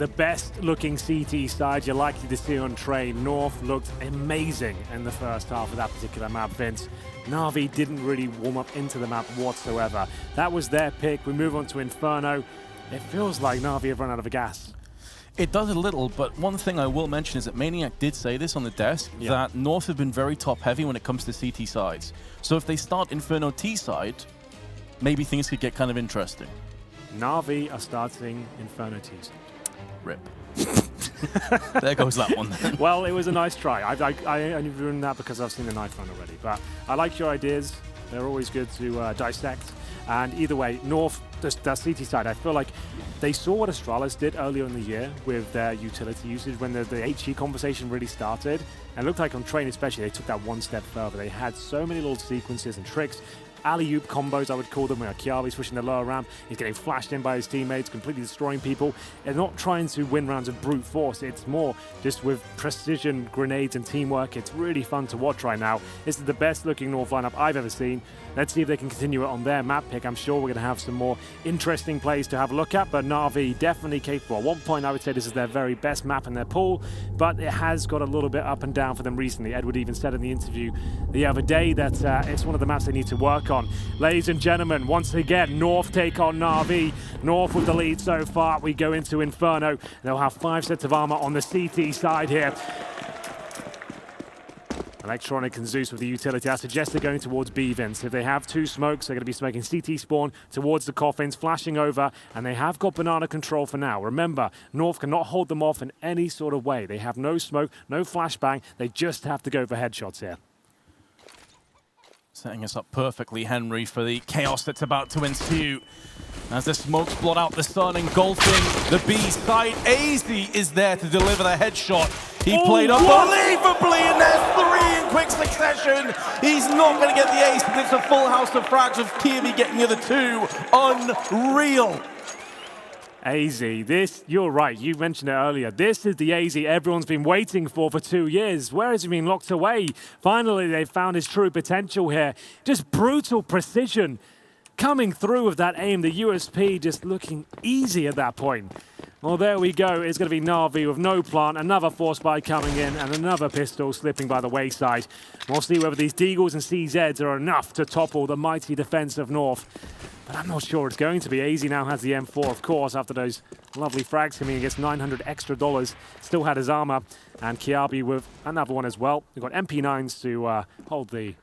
the best looking CT side you're likely to see on train. North looked amazing in the first half of that particular map, Vince. Na'Vi didn't really warm up into the map whatsoever. That was their pick. We move on to Inferno. It feels like Na'Vi have run out of gas. It does a little, but one thing I will mention is that Maniac did say this on the desk, that North have been very top-heavy when it comes to CT sides. So if they start Inferno T side, maybe things could get kind of interesting. Na'Vi are starting Inferno T side. Rip. There goes that one then. Well, it was a nice try. I only ruined that because I've seen the knife run already. But I like your ideas. They're always good to dissect. And either way, North, that CT side, I feel like they saw what Astralis did earlier in the year with their utility usage when the HE conversation really started. And it looked like on train especially, they took that one step further. They had so many little sequences and tricks. Alley-oop combos, I would call them, where Kiabi's pushing the lower ramp. He's getting flashed in by his teammates, completely destroying people. They're not trying to win rounds of brute force. It's more just with precision, grenades, and teamwork. It's really fun to watch right now. This is the best-looking North lineup I've ever seen. Let's see if they can continue it on their map pick. I'm sure we're going to have some more interesting plays to have a look at, but Na'Vi definitely capable. At one point, I would say this is their very best map in their pool, but it has got a little bit up and down for them recently. Edward even said in the interview the other day that it's one of the maps they need to work on. Ladies and gentlemen, once again, North take on Na'Vi. North with the lead so far. We go into Inferno. They'll have 5 sets of armor on the CT side here. Electronic and Zeus with the utility. I suggest they're going towards B, Vince. If they have 2 smokes, they're going to be smoking CT spawn towards the coffins, flashing over, and they have got banana control for now. Remember, North cannot hold them off in any sort of way. They have no smoke, no flashbang. They just have to go for headshots here. Setting us up perfectly, Henry, for the chaos that's about to ensue. As the smokes blot out the sun, engulfing the B side, AZ is there to deliver the headshot. He played unbelievably, and there's 3 in quick succession. He's not going to get the ace, but it's a full house of frags with Kirby getting the other 2. Unreal. AZ, this, you're right, you mentioned it earlier. This is the AZ everyone's been waiting for 2 years. Where has he been locked away? Finally, they've found his true potential here. Just brutal precision coming through with that aim. The USP just looking easy at that point. Well, there we go. It's going to be Na'Vi with no plant, another force buy coming in, and another pistol slipping by the wayside. We'll see whether these Deagles and CZs are enough to topple the mighty defense of North. But I'm not sure it's going to be. AZ now has the M4, of course, after those lovely frags coming in. Gets $900 extra. Still had his armor. And Kiabi with another one as well. We've got MP9s to hold the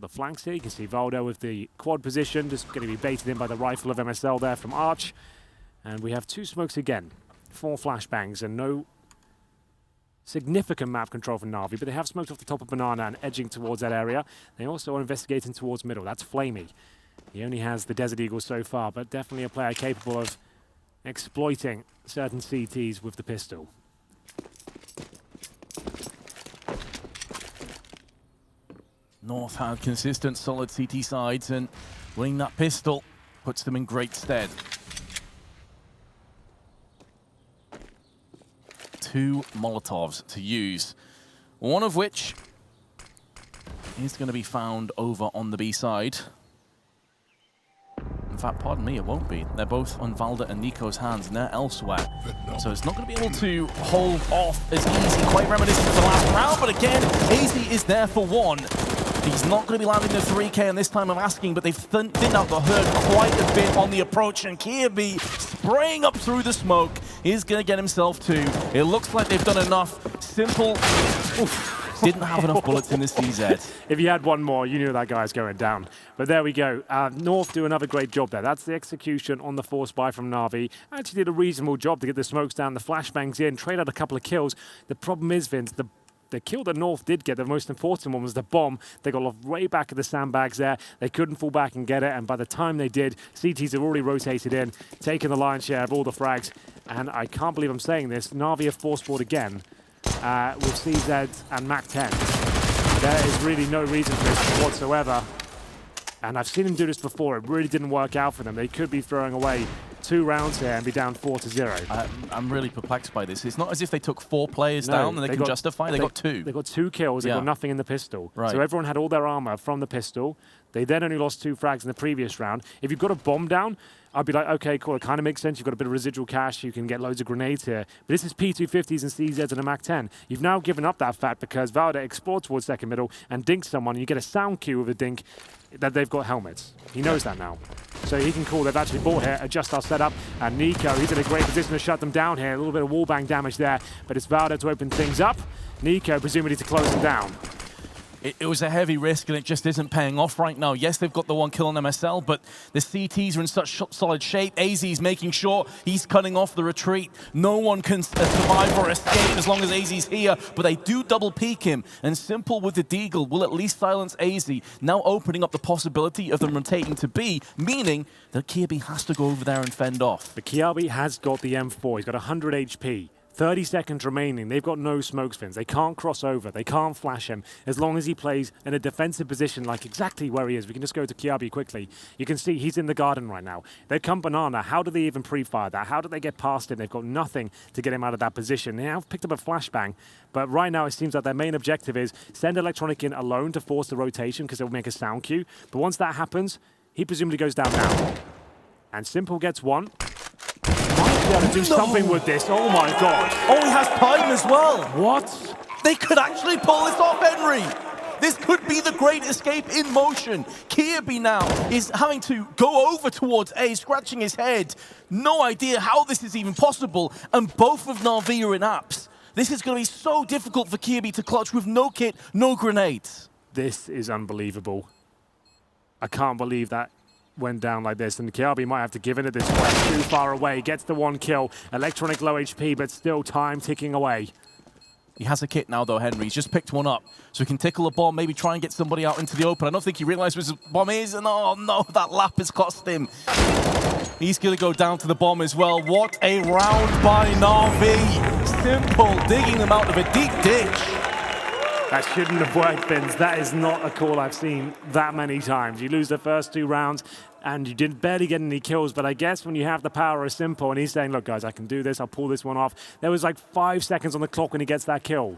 flanks here. You can see Valdo with the quad position. Just going to be baited in by the rifle of MSL there from Arch. And we have 2 smokes again. 4 flashbangs and no significant map control from Na'Vi, but they have smoked off the top of Banana and edging towards that area. They also are investigating towards middle. That's Flamey. He only has the Desert Eagle so far, but definitely a player capable of exploiting certain CTs with the pistol. North had consistent, solid CT sides, and winning that pistol puts them in great stead. 2 Molotovs to use, one of which is going to be found over on the B side. In fact, pardon me, it won't be. They're both on Valda and Nico's hands, and they're elsewhere. So it's not going to be able to hold off as easy, quite reminiscent of the last round, but again, AZ is there for 1. He's not going to be landing the 3K, and this time I'm asking, but they've thinned out the herd quite a bit on the approach, and Kirby spraying up through the smoke is going to get himself 2. It looks like they've done enough. Simple. Oof. Didn't have enough bullets in the CZ. If you had one more, you knew that guy's going down. But there we go. North do another great job there. That's the execution on the force buy from Na'Vi. Actually did a reasonable job to get the smokes down, the flashbangs in, trade out a couple of kills. The problem is, Vince, the kill that North did get, the most important one, was the bomb. They got off way back of the sandbags there. They couldn't fall back and get it, and by the time they did, CTs have already rotated in, taken the lion's share of all the frags. And I can't believe I'm saying this, Na'Vi have force-bought again with CZ and MAC-10. There is really no reason for this whatsoever. And I've seen them do this before. It really didn't work out for them. They could be throwing away 2 rounds here and be down 4-0. I'm really perplexed by this. It's not as if they took 4 players down and they can justify. They got 2. They got 2 kills. They got nothing in the pistol. Right. So everyone had all their armor from the pistol. They then only lost 2 frags in the previous round. If you've got a bomb down, I'd be like, okay, cool, it kind of makes sense. You've got a bit of residual cash. You can get loads of grenades here. But this is P250s and CZs and a MAC-10. You've now given up that fact because Valde explored towards second middle and dinks someone. You get a sound cue with a dink that they've got helmets. He knows that now. So he can call, they've actually bought here, adjust our setup. And Nico, he's in a great position to shut them down here. A little bit of wallbang damage there, but it's Valde to open things up. Nico, presumably to close them down. It was a heavy risk, and it just isn't paying off right now. Yes, they've got the 1 kill on MSL, but the CTs are in such solid shape. AZ's making sure he's cutting off the retreat. No one can survive or escape as long as AZ's here, but they do double peek him. And Simple with the Deagle will at least silence AZ, now opening up the possibility of them rotating to B, meaning that Kirby has to go over there and fend off. But Kirby has got the M4. He's got 100 HP. 30 seconds remaining. They've got no smoke spins. They can't cross over. They can't flash him. As long as he plays in a defensive position like exactly where he is. We can just go to Kiabi quickly. You can see he's in the garden right now. They've come banana. How do they even pre-fire that? How do they get past him? They've got nothing to get him out of that position. They have picked up a flashbang. But right now it seems like their main objective is send Electronic in alone to force the rotation because it will make a sound cue. But once that happens, he presumably goes down now. And Simple gets 1. Might be able to do something with this. Oh my god. Oh, he has time as well. What? They could actually pull this off, Henry. This could be the great escape in motion. Kirby now is having to go over towards A, scratching his head. No idea how this is even possible. And both of Na'Vi are in apps. This is going to be so difficult for Kirby to clutch with no kit, no grenades. This is unbelievable. I can't believe that went down like this, and Kiabi might have to give it at this point. Too far away, gets the 1 kill. Electronic low HP, but still time ticking away. He has a kit now though, Henry. He's just picked one up. So he can tickle a bomb, maybe try and get somebody out into the open. I don't think he realized where his bomb is, and oh no, that lap has cost him. He's gonna go down to the bomb as well. What a round by Na'Vi. Simple, digging them out of a deep ditch. That shouldn't have worked, Vince. That is not a call I've seen that many times. You lose the first 2 rounds, and you did barely get any kills, but I guess when you have the power of Simple, and he's saying, look, guys, I can do this, I'll pull this one off. There was like 5 seconds on the clock when he gets that kill.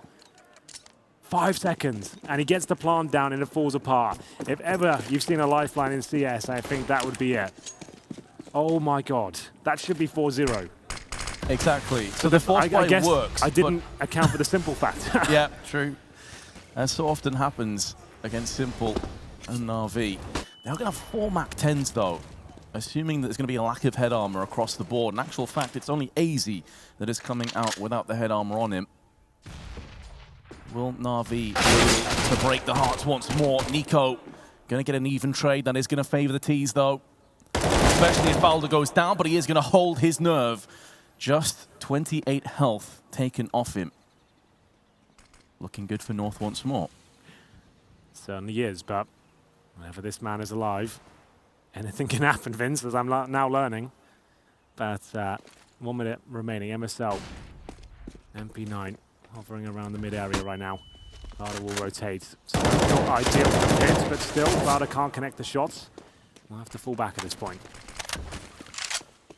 5 seconds, and he gets the plant down and it falls apart. If ever you've seen a lifeline in CS, I think that would be it. Oh my God, that should be 4-0. Exactly. So the force play works. I didn't account for the Simple fact. Yeah, true. As so often happens against Simple and Na'Vi. They're going to have 4 MAC-10s though, assuming that there's going to be a lack of head armor across the board. In actual fact, it's only AZ that is coming out without the head armor on him. Will Na'Vi be able to break the hearts once more? Nico going to get an even trade. That is going to favor the T's though, especially if Valde goes down, but he is going to hold his nerve. Just 28 health taken off him. Looking good for North once more. Certainly is, but whenever this man is alive, anything can happen, Vince, as I'm now learning. But 1 minute remaining. MSL, MP9, hovering around the mid area right now. Valde will rotate. So not ideal for the hits, but still, Valde can't connect the shots. We'll have to fall back at this point.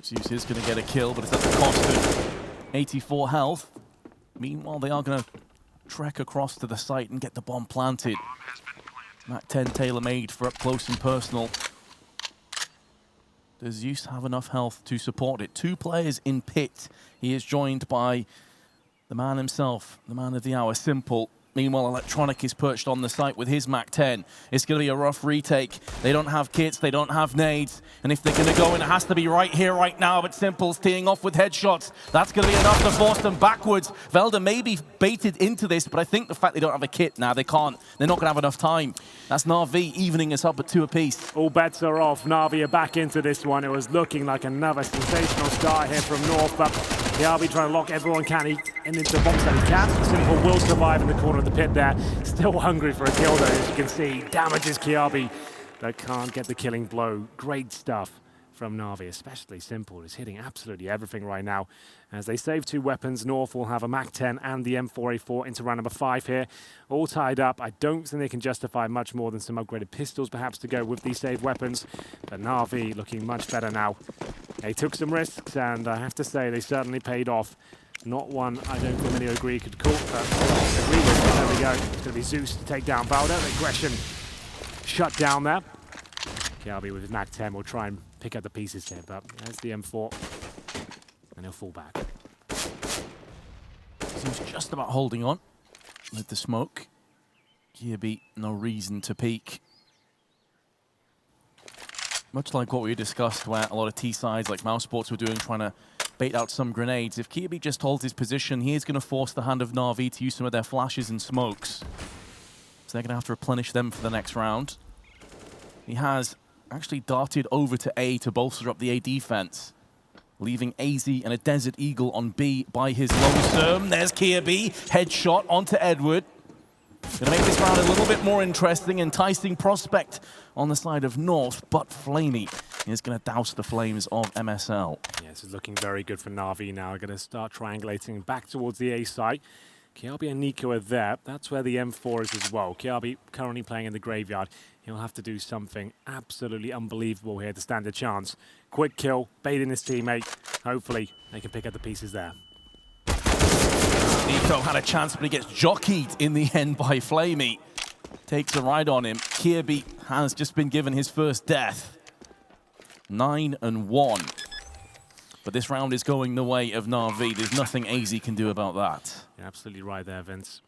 Zeus is going to get a kill, but it's at the cost of 84 health. Meanwhile, they are going to trek across to the site and get the bomb planted. MAC-10 tailor-made for up close and personal. Does Zeus have enough health to support it? 2 players in pit. He is joined by the man himself, the man of the hour, Simple. Meanwhile, Electronic is perched on the site with his MAC-10. It's going to be a rough retake. They don't have kits, they don't have nades. And if they're going to go in, it has to be right here, right now. But Simple's teeing off with headshots. That's going to be enough to force them backwards. Valde may be baited into this, but I think the fact they don't have a kit now, they can't. They're not going to have enough time. That's Na'Vi evening us up at 2 apiece. All bets are off. Na'Vi are back into this one. It was looking like another sensational start here from North, but Kiabi trying to lock everyone into the box that he can. Simple will survive in the corner of the pit there. Still hungry for a kill though, as you can see. Damages Kiabi, but can't get the killing blow. Great stuff from Na'Vi, especially Simple, is hitting absolutely everything right now. As they save 2 weapons, North will have a MAC-10 and the M4A4 into round number 5 here. All tied up. I don't think they can justify much more than some upgraded pistols perhaps to go with these saved weapons. But Na'Vi looking much better now. They took some risks, and I have to say they certainly paid off. Not one I don't think many agree could call, but agree with. There we go. It's going to be Zeus to take down Valda. Aggression shut down there. KRB with his MAC-10 will try and pick up the pieces here, but there's the M4, and he'll fall back. Seems just about holding on with the smoke. KRB, no reason to peek. Much like what we discussed, where a lot of T-sides like Mouse Sports were doing, trying to bait out some grenades. If KRB just holds his position, he is going to force the hand of Na'Vi to use some of their flashes and smokes. So they're going to have to replenish them for the next round. He has actually darted over to A to bolster up the A defense, leaving AZ and a Desert Eagle on B by his lonesome. There's KRB, headshot onto Edward. Gonna make this round a little bit more interesting. Enticing prospect on the side of North, but Flamey is gonna douse the flames of MSL. Yeah, this is looking very good for Na'Vi now. Gonna start triangulating back towards the A site. KRB and Nico are there. That's where the M4 is as well. KRB currently playing in the graveyard. He'll have to do something absolutely unbelievable here to stand a chance. Quick kill, baiting his teammate. Hopefully, they can pick up the pieces there. Nico had a chance, but he gets jockeyed in the end by Flamey. Takes a ride on him. KRB has just been given his first death. 9-1. But this round is going the way of Na'Vi. There's nothing AZ can do about that. You're absolutely right there, Vince.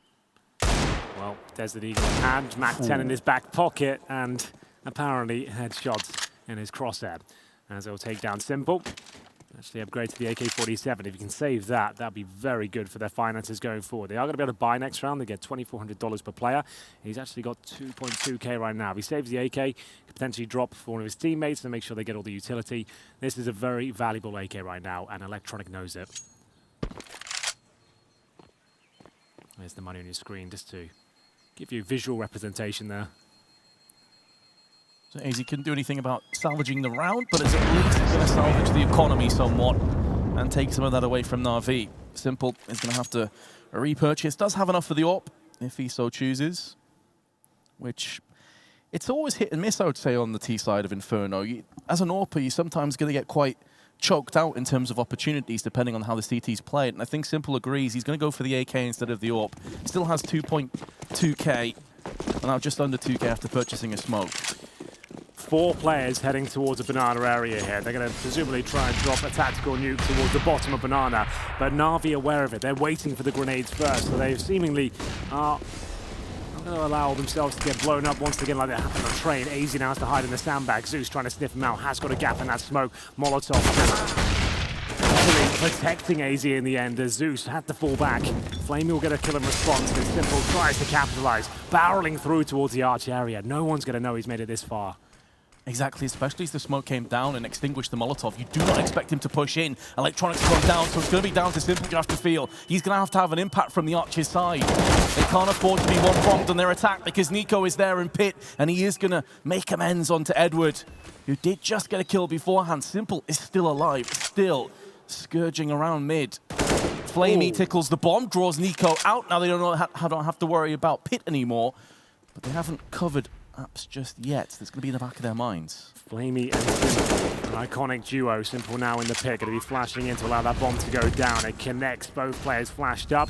Well, Desert Eagle in hand, MAC-10 in his back pocket, and apparently headshots in his crosshair. As he'll take down Simple. Actually upgrade to the AK-47. If you can save that, that'd be very good for their finances going forward. They are going to be able to buy next round. They get $2,400 per player. He's actually got 2.2K right now. If he saves the AK, he could potentially drop for one of his teammates and make sure they get all the utility. This is a very valuable AK right now, and Electronic knows it. There's the money on your screen just to give you visual representation there. So AZ couldn't do anything about salvaging the round, but it's at least going to salvage the economy somewhat and take some of that away from Na'Vi. Simple is going to have to repurchase. Does have enough for the AWP, if he so chooses. Which, it's always hit and miss, I would say, on the T side of Inferno. As an AWPer, you're sometimes going to get quite choked out in terms of opportunities, depending on how the CT's played. And I think Simple agrees. He's going to go for the AK instead of the AWP. Still has 2.2K, and now just under 2K after purchasing a smoke. 4 players heading towards a banana area here. They're going to presumably try and drop a tactical nuke towards the bottom of banana, but Na'Vi aware of it. They're waiting for the grenades first, so they seemingly are not going to allow themselves to get blown up once again like that happened on train. AZ now has to hide in the sandbag. Zeus trying to sniff him out, has got a gap in that smoke. Molotov actually protecting AZ in the end as Zeus had to fall back. Flamey will get a kill in response, and Simple tries to capitalize, barreling through towards the arch area. No one's going to know he's made it this far. Exactly, especially as the smoke came down and extinguished the Molotov. You do not expect him to push in. Electronics gone down, so it's going to be down to Simple. You have to feel he's going to have an impact from the Archer's side. They can't afford to be one-pronged on their attack because Nico is there in pit, and he is going to make amends onto Edward, who did just get a kill beforehand. Simple is still alive, still scourging around mid. Flamey tickles the bomb, draws Nico out. Now they don't have to worry about pit anymore, but they haven't covered apps just yet. That's going to be in the back of their minds. Flamey and Simple, an iconic duo. Simple now in the pit, going to be flashing in to allow that bomb to go down. It connects, both players flashed up.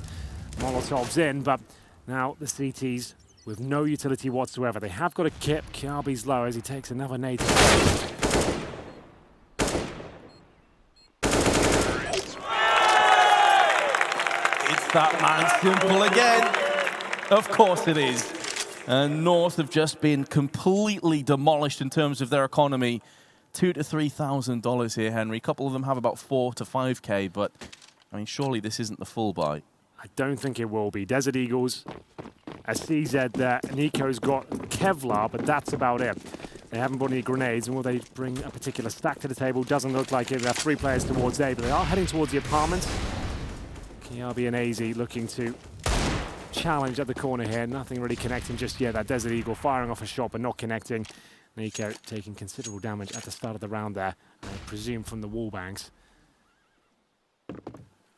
Molotov's in, but now the CTs with no utility whatsoever. They have got a kip. KRB's low as he takes another nade. It's that man Simple again. Of course it is. And North have just been completely demolished in terms of their economy. $2,000 to $3,000 here, Henry. A couple of them have about 4 to 5K, but I mean, surely this isn't the full buy. I don't think it will be. Desert Eagles, a CZ there. Nico's got Kevlar, but that's about it. They haven't brought any grenades, and will they bring a particular stack to the table? Doesn't look like it. They have 3 players towards A, but they are heading towards the apartment. KRB and AZ looking to challenge at the corner here. Nothing really connecting just yet. That Desert Eagle firing off a shot, but not connecting. Nico taking considerable damage at the start of the round there, I presume from the wall bangs.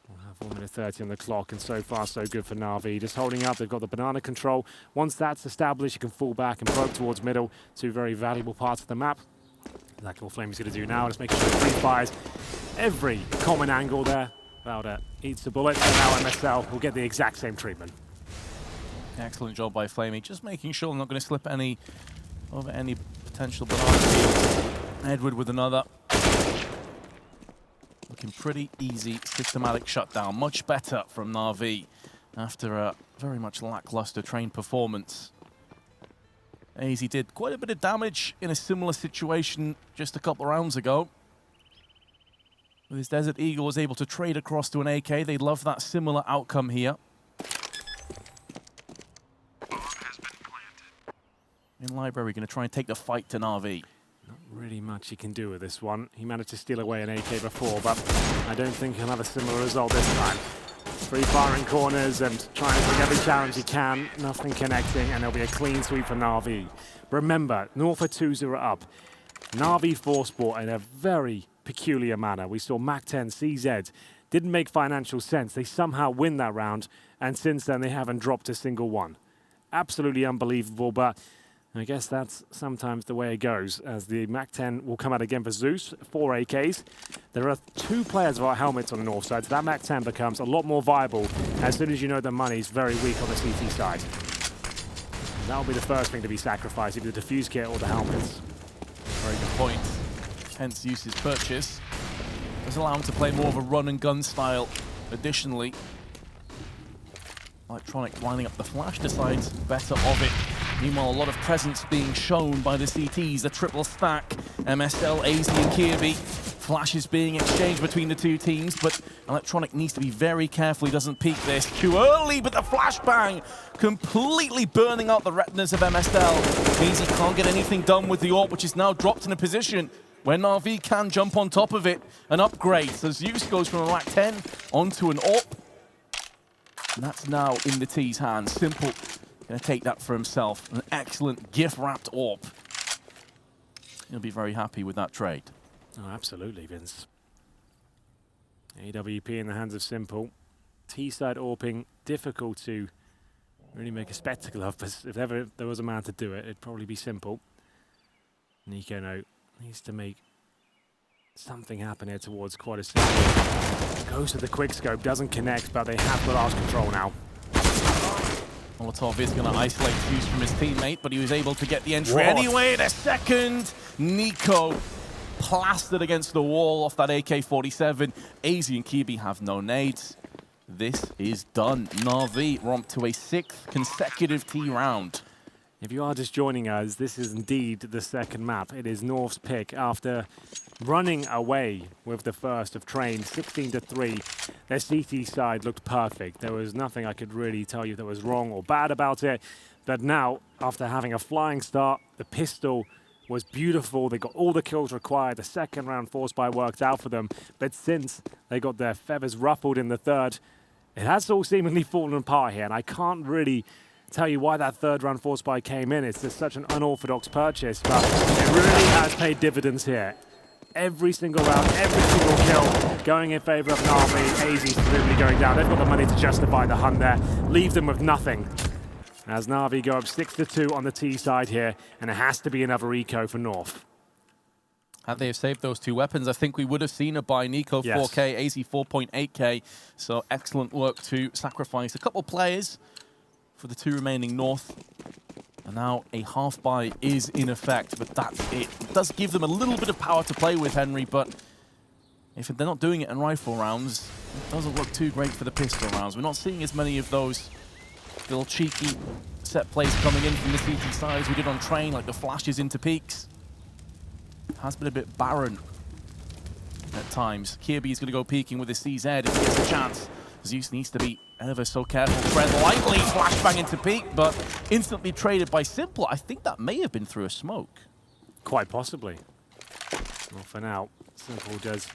We'll have 1 minute 30 on the clock, and so far so good for Na'Vi. Just holding up, they've got the banana control. Once that's established, you can fall back and probe towards middle, two very valuable parts of the map. Exactly what Flamey's going to do now, just making sure he fires every common angle there. Valda eats the bullet, and now MSL will get the exact same treatment. Excellent job by Flamey, just making sure I'm not going to slip any over any potential banana fields. Edward with another. Looking pretty easy, systematic shutdown. Much better from Na'Vi after a very much lackluster train performance. AZ did quite a bit of damage in a similar situation just a couple of rounds ago. With his Desert Eagle was able to trade across to an AK. They love that similar outcome here. In Library, going to try and take the fight to Na'Vi. Not really much he can do with this one. He managed to steal away an AK before, but I don't think he'll have a similar result this time. Free firing corners and trying to take every challenge he can. Nothing connecting, and there'll be a clean sweep for Na'Vi. Remember, North are 2-0 up. Na'Vi force-bought in a very peculiar manner. We saw Mac-10 CZ. Didn't make financial sense. They somehow win that round, and since then they haven't dropped a single one. Absolutely unbelievable, but I guess that's sometimes the way it goes, as the Mac-10 will come out again for Zeus, 4 AKs. There are 2 players without helmets on the north side, so that Mac-10 becomes a lot more viable as soon as you know the money's very weak on the CT side. That'll be the first thing to be sacrificed, either the defuse kit or the helmets. Very good point. Hence Zeus's purchase. Does allow him to play more of a run and gun style. Additionally, Electronic lining up the flash decides better of it. Meanwhile, a lot of presence being shown by the CTs, the triple stack, MSL, AZ and Kirby. Flashes being exchanged between the two teams, but Electronic needs to be very careful he doesn't peek this too early, but the flashbang completely burning out the retinas of MSL. Means he can't get anything done with the AWP, which is now dropped in a position where Na'Vi can jump on top of it and upgrade. So Zeus goes from a MAC-10 onto an AWP. And that's now in the T's hands. Simple going to take that for himself. An excellent gift-wrapped AWP. He'll be very happy with that trade. Oh, absolutely, Vince. AWP in the hands of Simple. T-side AWPing, difficult to really make a spectacle of, but if ever there was a man to do it, it'd probably be Simple. Nico now needs to make something happen here towards quite a simple. Goes to the quick scope, doesn't connect, but they have got arse control now. Molotov is going to isolate Fuse from his teammate, but he was able to get the entry anyway. The second, Nico plastered against the wall off that AK-47. AZ and Kirby have no nades. This is done. Na'Vi romp to a 6th consecutive T round. If you are just joining us, this is indeed the second map. It is North's pick after running away with the first of Train, 16-3. Their CT side looked perfect. There was nothing I could really tell you that was wrong or bad about it. But now, after having a flying start, the pistol was beautiful. They got all the kills required. The second round force buy worked out for them. But since they got their feathers ruffled in the third, it has all seemingly fallen apart here. And I can't really tell you why that third round force buy came in. It's just such an unorthodox purchase, but it really has paid dividends here. Every single round, every single kill going in favor of Na'Vi. AZ's presumably going down. They've got the money to justify the hunt there. Leave them with nothing. As Na'Vi go up 6-2 on the T side here, and it has to be another eco for North. Had they have saved those two weapons, I think we would have seen a buy. Nico 4K, AZ 4.8K. So excellent work to sacrifice a couple players for the two remaining North. And now a half buy is in effect, but that's it. It does give them a little bit of power to play with, Henry, but if they're not doing it in rifle rounds, it doesn't look too great for the pistol rounds. We're not seeing as many of those little cheeky set plays coming in from the CT side as we did on Train, like the flashes into peaks. It has been a bit barren at times. Kirby is going to go peeking with his CZ if he gets a chance. Zeus needs to be ever so careful. Tread lightly, flashbang into peak, but instantly traded by Simple. I think that may have been through a smoke. Quite possibly. Well, for now, Simple does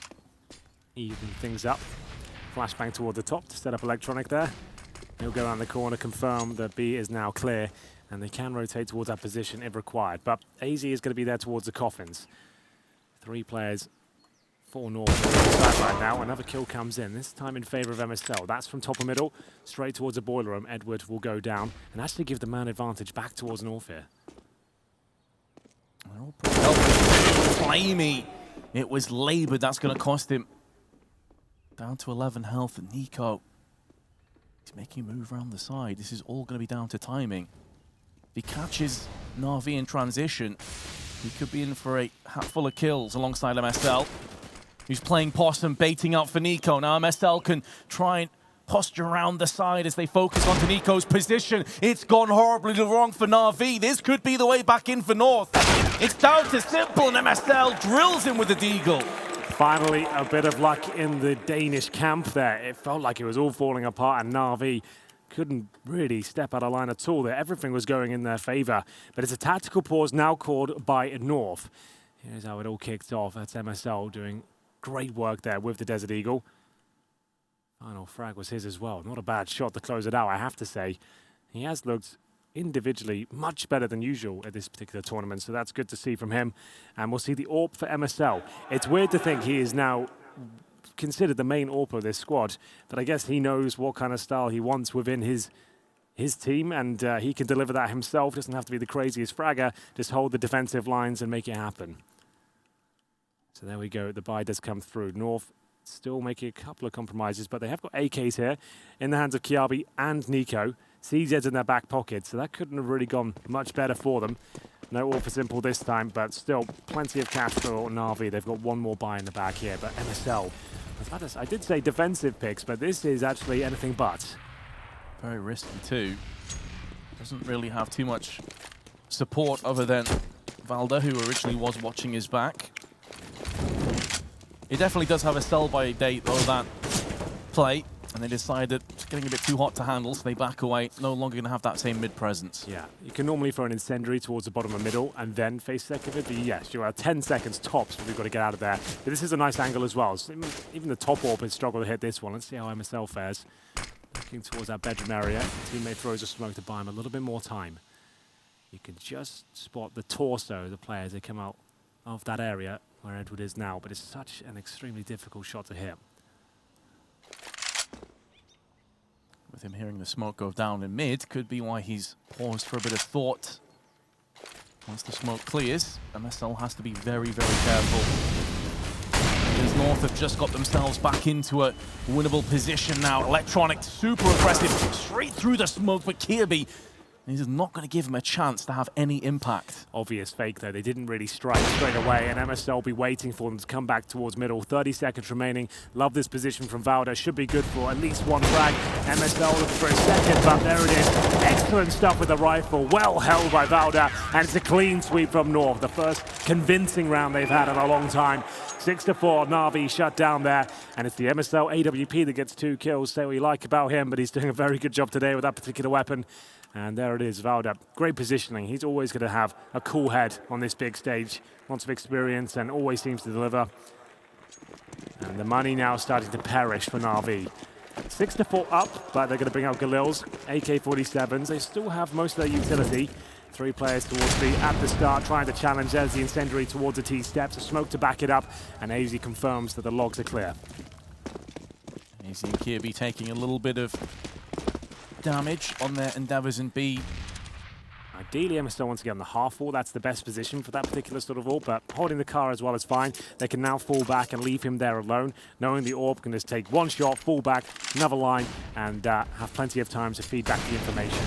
even things up. Flashbang toward the top to set up Electronic there. He'll go around the corner, confirm that B is now clear, and they can rotate towards that position if required. But AZ is going to be there towards the coffins. 3 players, 4 north right now. Another kill comes in, this time in favor of MSL. That's from top of middle, straight towards the boiler room. Edward will go down and actually give the man advantage back towards north here. They're all pretty helpful. Flamey. It was laboured. That's going to cost him. Down to 11 health. And Nico, he's making a move around the side. This is all going to be down to timing. If he catches Na'Vi in transition, he could be in for a hatful of kills alongside MSL, who's playing possum, baiting out for Nico. Now MSL can try and posture around the side as they focus onto Nico's position. It's gone horribly wrong for Na'Vi. This could be the way back in for North. It's down to simple, and MSL drills him with the deagle. Finally, a bit of luck in the Danish camp there. It felt like it was all falling apart, and Na'Vi couldn't really step out of line at all there. Everything was going in their favor. But it's a tactical pause now called by North. Here's how it all kicked off. That's MSL doing great work there with the Desert Eagle. Final frag was his as well. Not a bad shot to close it out, I have to say. He has looked individually much better than usual at this particular tournament, so that's good to see from him. And we'll see the AWP for MSL. It's weird to think he is now considered the main AWP of this squad, but I guess he knows what kind of style he wants within his team, and he can deliver that himself. Doesn't have to be the craziest fragger, just hold the defensive lines and make it happen. So there we go, the buy does come through. North still making a couple of compromises, but they have got AKs here in the hands of Kiabi and Nico. CZ's in their back pocket, so that couldn't have really gone much better for them. No all for simple this time, but still plenty of cash for Na'Vi. They've got one more buy in the back here, but MSL, I did say defensive picks, but this is actually anything but. Very risky too. Doesn't really have too much support other than Valda, who originally was watching his back. It definitely does have a sell-by date, though, that play. And they decided it's getting a bit too hot to handle, so they back away. No longer going to have that same mid-presence. Yeah, you can normally throw an incendiary towards the bottom of middle and then face second it, but yes, you're at 10 seconds tops, but we've got to get out of there. But this is a nice angle as well. So even the top AWP has struggled to hit this one. Let's see how MSL fares. Looking towards that bedroom area. Teammate throws a smoke to buy him a little bit more time. You can just spot the torso of the players. They come out of that area where Edward is now, but it's such an extremely difficult shot to hit. With him hearing the smoke go down in mid, could be why he's paused for a bit of thought. Once the smoke clears, MSL has to be very, very careful. Because North have just got themselves back into a winnable position now. Electronic, super aggressive, straight through the smoke, but Kirby, he's not going to give him a chance to have any impact. Obvious fake, though. They didn't really strike straight away, and MSL will be waiting for them to come back towards middle. 30 seconds remaining. Love this position from Valda. Should be good for at least one frag. MSL looking for a second, but there it is. Excellent stuff with the rifle. Well held by Valda, and it's a clean sweep from North. The first convincing round they've had in a long time. 6-4, Na'Vi shut down there, and it's the MSL AWP that gets 2 kills. Say what you like about him, but he's doing a very good job today with that particular weapon. And there it is, Valda. Great positioning. He's always going to have a cool head on this big stage. Lots of experience and always seems to deliver. And the money now starting to perish for Na'Vi. 6-4 up, but they're going to bring out Galil's AK-47s. They still have most of their utility. 3 players towards B at the start, trying to challenge as the incendiary towards the T steps. A smoke to back it up, and AZ confirms that the logs are clear. AZ and Kirby taking a little bit of damage on their endeavors in B. Ideally, MSL wants to get on the half wall. That's the best position for that particular sort of wall, but holding the car as well is fine. They can now fall back and leave him there alone, knowing the AWP can just take one shot, fall back, another line, and have plenty of time to feed back the information.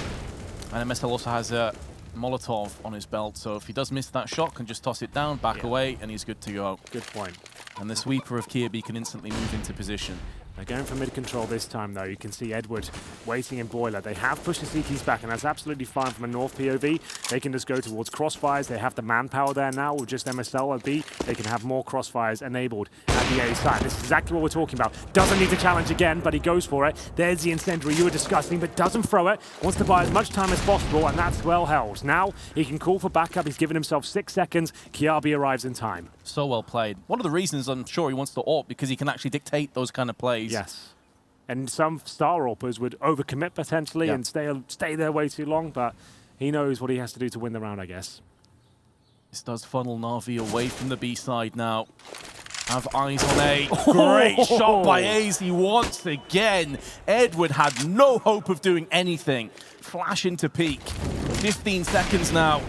And MSL also has a Molotov on his belt, so if he does miss that shot, can just toss it down, back away, and he's good to go. Good point. And the sweeper of Kirby can instantly move into position. They're going for mid-control this time, though. You can see Edward waiting in boiler. They have pushed the CTs back, and that's absolutely fine from a North POV. They can just go towards crossfires. They have the manpower there now with just MSL at B. They can have more crossfires enabled at the A side. This is exactly what we're talking about. Doesn't need to challenge again, but he goes for it. There's the incendiary you were discussing, but doesn't throw it. Wants to buy as much time as possible, and that's well held. Now he can call for backup. He's given himself 6 seconds. Kiabi arrives in time. So well played. One of the reasons I'm sure he wants to AWP, because he can actually dictate those kind of plays. Yes. And some Star Orpers would overcommit potentially and stay there way too long, but he knows what he has to do to win the round, I guess. This does funnel Na'Vi away from the B side now. Have eyes on A. Great shot by AZ once again. Edward had no hope of doing anything. Flash into peak. 15 seconds now.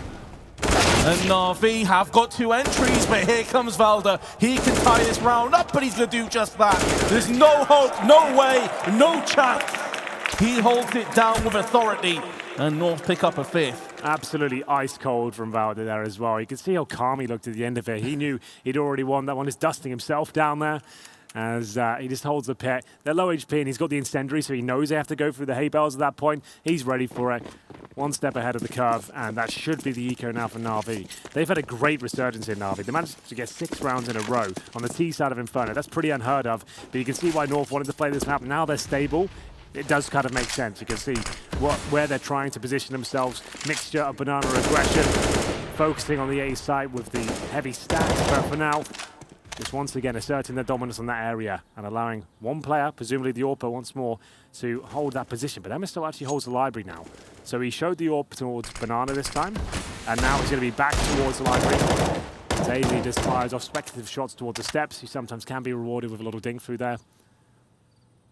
And Na'Vi have got 2 entries, but here comes Valda. He can tie this round up, but he's going to do just that. There's no hope, no way, no chance. He holds it down with authority, and North pick up a 5th. Absolutely ice cold from Valda there as well. You can see how calm he looked at the end of it. He knew he'd already won that one. He's dusting himself down there as he just holds the pit. They're low HP and he's got the incendiary, so he knows they have to go through the hay bales at that point. He's ready for it. One step ahead of the curve, and that should be the eco now for Na'Vi. They've had a great resurgence in Na'Vi. They managed to get 6 rounds in a row on the T side of Inferno. That's pretty unheard of, but you can see why North wanted to play this map. Now they're stable. It does kind of make sense. You can see where they're trying to position themselves. Mixture of banana aggression, focusing on the A side with the heavy stacks, but for now, just once again asserting their dominance on that area and allowing one player, presumably the AWP once more, to hold that position. But MSL actually holds the library now. So he showed the AWP towards banana this time, and now he's going to be back towards the library. Daily just fires off speculative shots towards the steps. He sometimes can be rewarded with a little dink through there.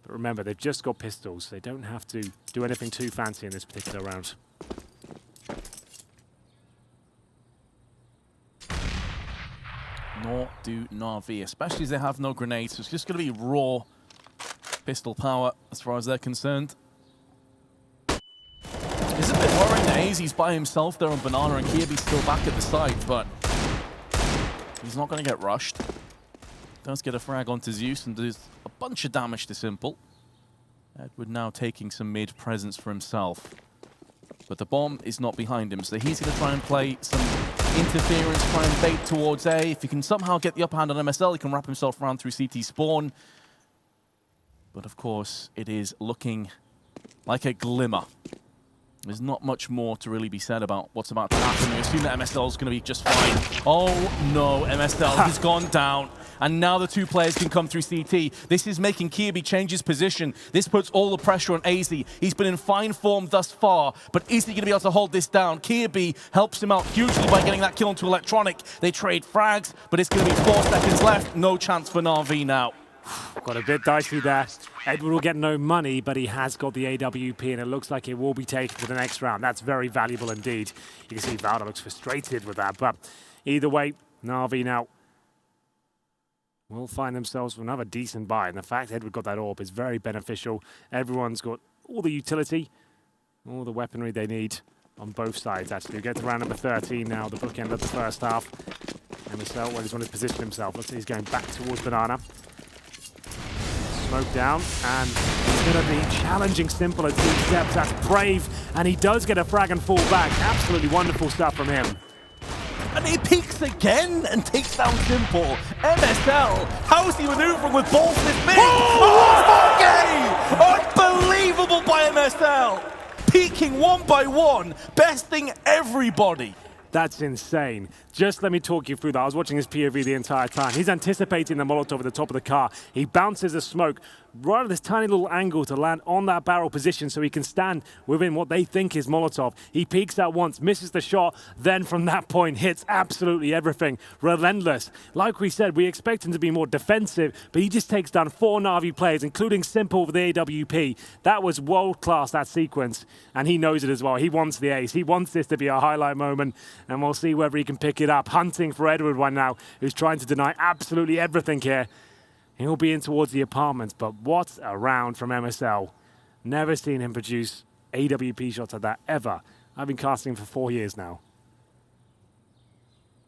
But remember, they've just got pistols. They don't have to do anything too fancy in this particular round. Nor do Na'Vi, especially as they have no grenades. So it's just going to be raw pistol power as far as they're concerned. It's a bit worrying that AZ's by himself there on banana and Kirby's still back at the side, but he's not going to get rushed. Does get a frag onto Zeus and does a bunch of damage to Simple. Edward now taking some mid presence for himself. But the bomb is not behind him, so he's going to try and play some interference, try and bait towards A. If he can somehow get the upper hand on MSL, he can wrap himself around through CT spawn. But of course, it is looking like a glimmer. There's not much more to really be said about what's about to happen. We assume that MSL is going to be just fine. Oh no, MSL has gone down. And now the 2 players can come through CT. This is making Kirby change his position. This puts all the pressure on AZ. He's been in fine form thus far, but is he going to be able to hold this down? Kirby helps him out hugely by getting that kill into Electronic. They trade frags, but it's going to be 4 seconds left. No chance for Na'Vi now. Got a bit dicey there. Edward will get no money, but he has got the AWP, and it looks like it will be taken to the next round. That's very valuable indeed. You can see Valda looks frustrated with that, but either way, Na'Vi now will find themselves with another decent buy, and the fact Edward got that AWP is very beneficial. Everyone's got all the utility, all the weaponry they need on both sides, actually. We get to round number 13 now, the bookend of the first half. MSL, well, he's wanted to position himself. Looks like he's going back towards banana. Smoke down, and he's going to be challenging Simple at 2 steps. That's brave, and he does get a frag and fall back. Absolutely wonderful stuff from him. And he peeks again and takes down Simple. MSL, how's he maneuvering with balls this big? Oh, unbelievable by MSL. Peeking 1 by 1, besting everybody. That's insane. Just let me talk you through that. I was watching his POV the entire time. He's anticipating the Molotov at the top of the car. He bounces the smoke right at this tiny little angle to land on that barrel position so he can stand within what they think is Molotov. He peeks out once, misses the shot, then from that point hits absolutely everything. Relentless. Like we said, we expect him to be more defensive, but he just takes down 4 Na'Vi players, including Simple with the AWP. That was world-class, that sequence, and he knows it as well. He wants the ace. He wants this to be a highlight moment, and we'll see whether he can pick it up. Hunting for Edward right now, who's trying to deny absolutely everything here. He'll be in towards the apartments, but what a round from MSL. Never seen him produce AWP shots like that, ever. I've been casting for 4 years now.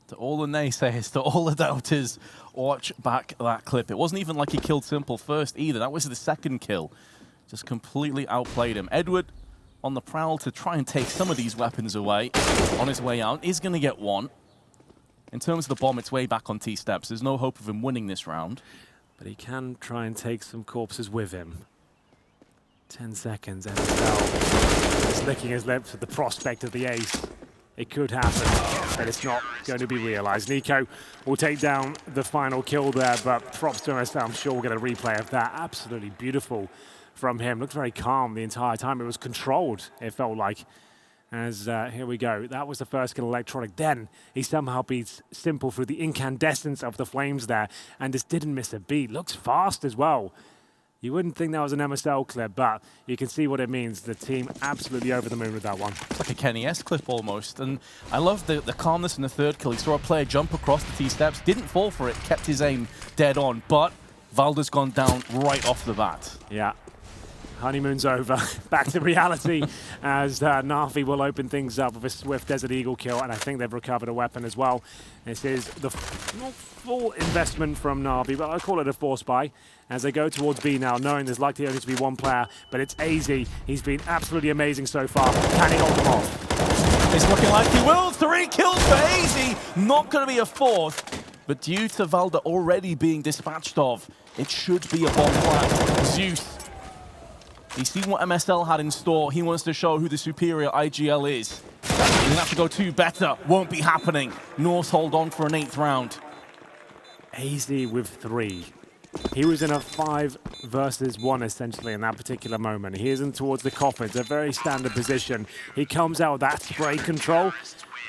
To all the naysayers, to all the doubters, watch back that clip. It wasn't even like he killed Simple first either. That was the second kill. Just completely outplayed him. Edward on the prowl to try and take some of these weapons away. On his way out, is going to get one. In terms of the bomb, it's way back on T-steps. There's no hope of him winning this round. But he can try and take some corpses with him. 10 seconds, MSL is licking his lips at the prospect of the ace. It could happen, but it's not going to be realized. Nico will take down the final kill there, but props to MSL. I'm sure we'll get a replay of that. Absolutely beautiful from him. Looked very calm the entire time. It was controlled, it felt like. As here we go. That was the first kill electronic. Then he somehow beats Simple through the incandescence of the flames there and just didn't miss a beat. Looks fast as well. You wouldn't think that was an MSL clip, but you can see what it means. The team absolutely over the moon with that one. It's like a Kenny S clip almost. And I love the calmness in the third kill. He saw a player jump across the T-steps, didn't fall for it, kept his aim dead on, but Valda's gone down right off the bat. Yeah. Honeymoon's over. Back to reality as Na'Vi will open things up with a swift Desert Eagle kill, and I think they've recovered a weapon as well. This is the not full investment from Na'Vi, but I call it a force buy as they go towards B now, knowing there's likely only to be one player, but it's AZ. He's been absolutely amazing so far. Can he hold them off? It's looking like he will. 3 kills for AZ. Not going to be a fourth, but due to Valda already being dispatched of, it should be a bomb plant. Zeus. He's seen what MSL had in store. He wants to show who the superior IGL is. He's gonna have to go 2 better. Won't be happening. North hold on for an 8th round. AZ with 3. He was in a 5 versus 1 essentially in that particular moment. He isn't towards the coffin. It's a very standard position. He comes out with that spray control.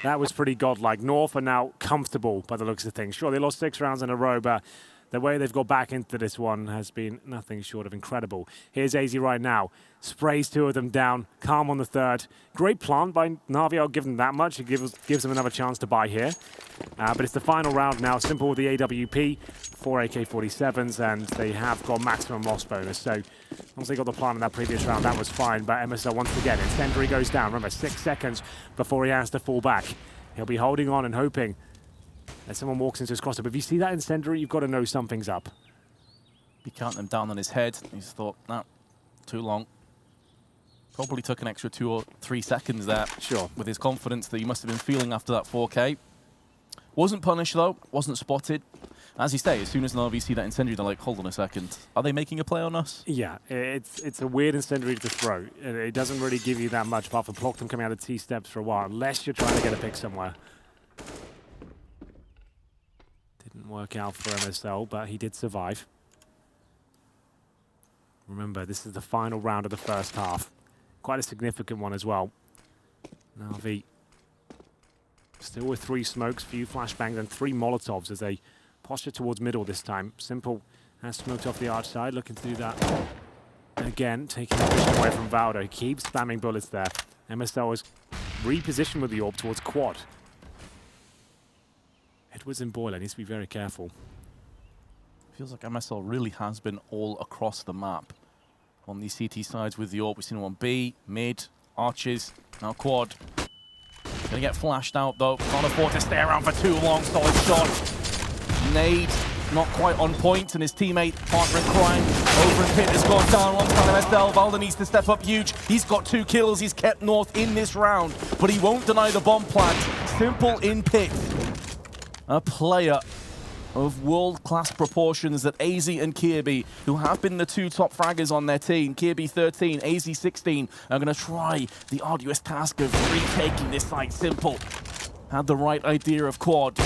That was pretty godlike. North are now comfortable by the looks of things. Sure, they lost 6 rounds in a row, but the way they've got back into this one has been nothing short of incredible. Here's AZ right now. Sprays 2 of them down. Calm on the 3rd. Great plant by Na'Vi. I'll give them that much. It gives them another chance to buy here. But it's the final round now. Simple with the AWP. 4 AK-47s, and they have got maximum loss bonus. So once they got the plant in that previous round, that was fine. But MSL once again, Incendiary goes down. Remember, 6 seconds before he has to fall back. He'll be holding on and hoping that someone walks into his crosser. But if you see that Incendiary, you've got to know something's up. He counted them down on his head. He's thought, nah, too long. Probably took an extra 2 or 3 seconds there. Sure. With his confidence that he must have been feeling after that 4K. Wasn't punished though, wasn't spotted. As you say, as soon as Na'Vi see that Incendiary, they're like, hold on a second. Are they making a play on us? Yeah, it's a weird Incendiary to throw. It doesn't really give you that much apart from Plockton coming out of T-steps for a while, unless you're trying to get a pick somewhere. Didn't work out for MSL, but he did survive. Remember, this is the final round of the first half. Quite a significant one as well. Na'Vi still with 3 smokes, few flashbangs, and 3 Molotovs as they posture towards middle this time. Simple has smoked off the arch side, looking to do that again, taking the vision away from Valdo. He keeps spamming bullets there. MSL is repositioned with the orb towards quad. Edwards and Boiler needs to be very careful. Feels like MSL really has been all across the map on these CT sides with the orb. We've seen him on B, mid, arches, now quad. Gonna get flashed out though. Can't afford to stay around for too long. Solid shot. Nade not quite on point, and his teammate partner in crime over in pit has gone down alongside MSL. Valda needs to step up huge. He's got 2 kills. He's kept North in this round, but he won't deny the bomb plant. Simple in pit. A player of world-class proportions that AZ and Kirby, who have been the 2 top fraggers on their team, Kirby 13, AZ 16, are going to try the arduous task of retaking this site. Simple had the right idea of quad,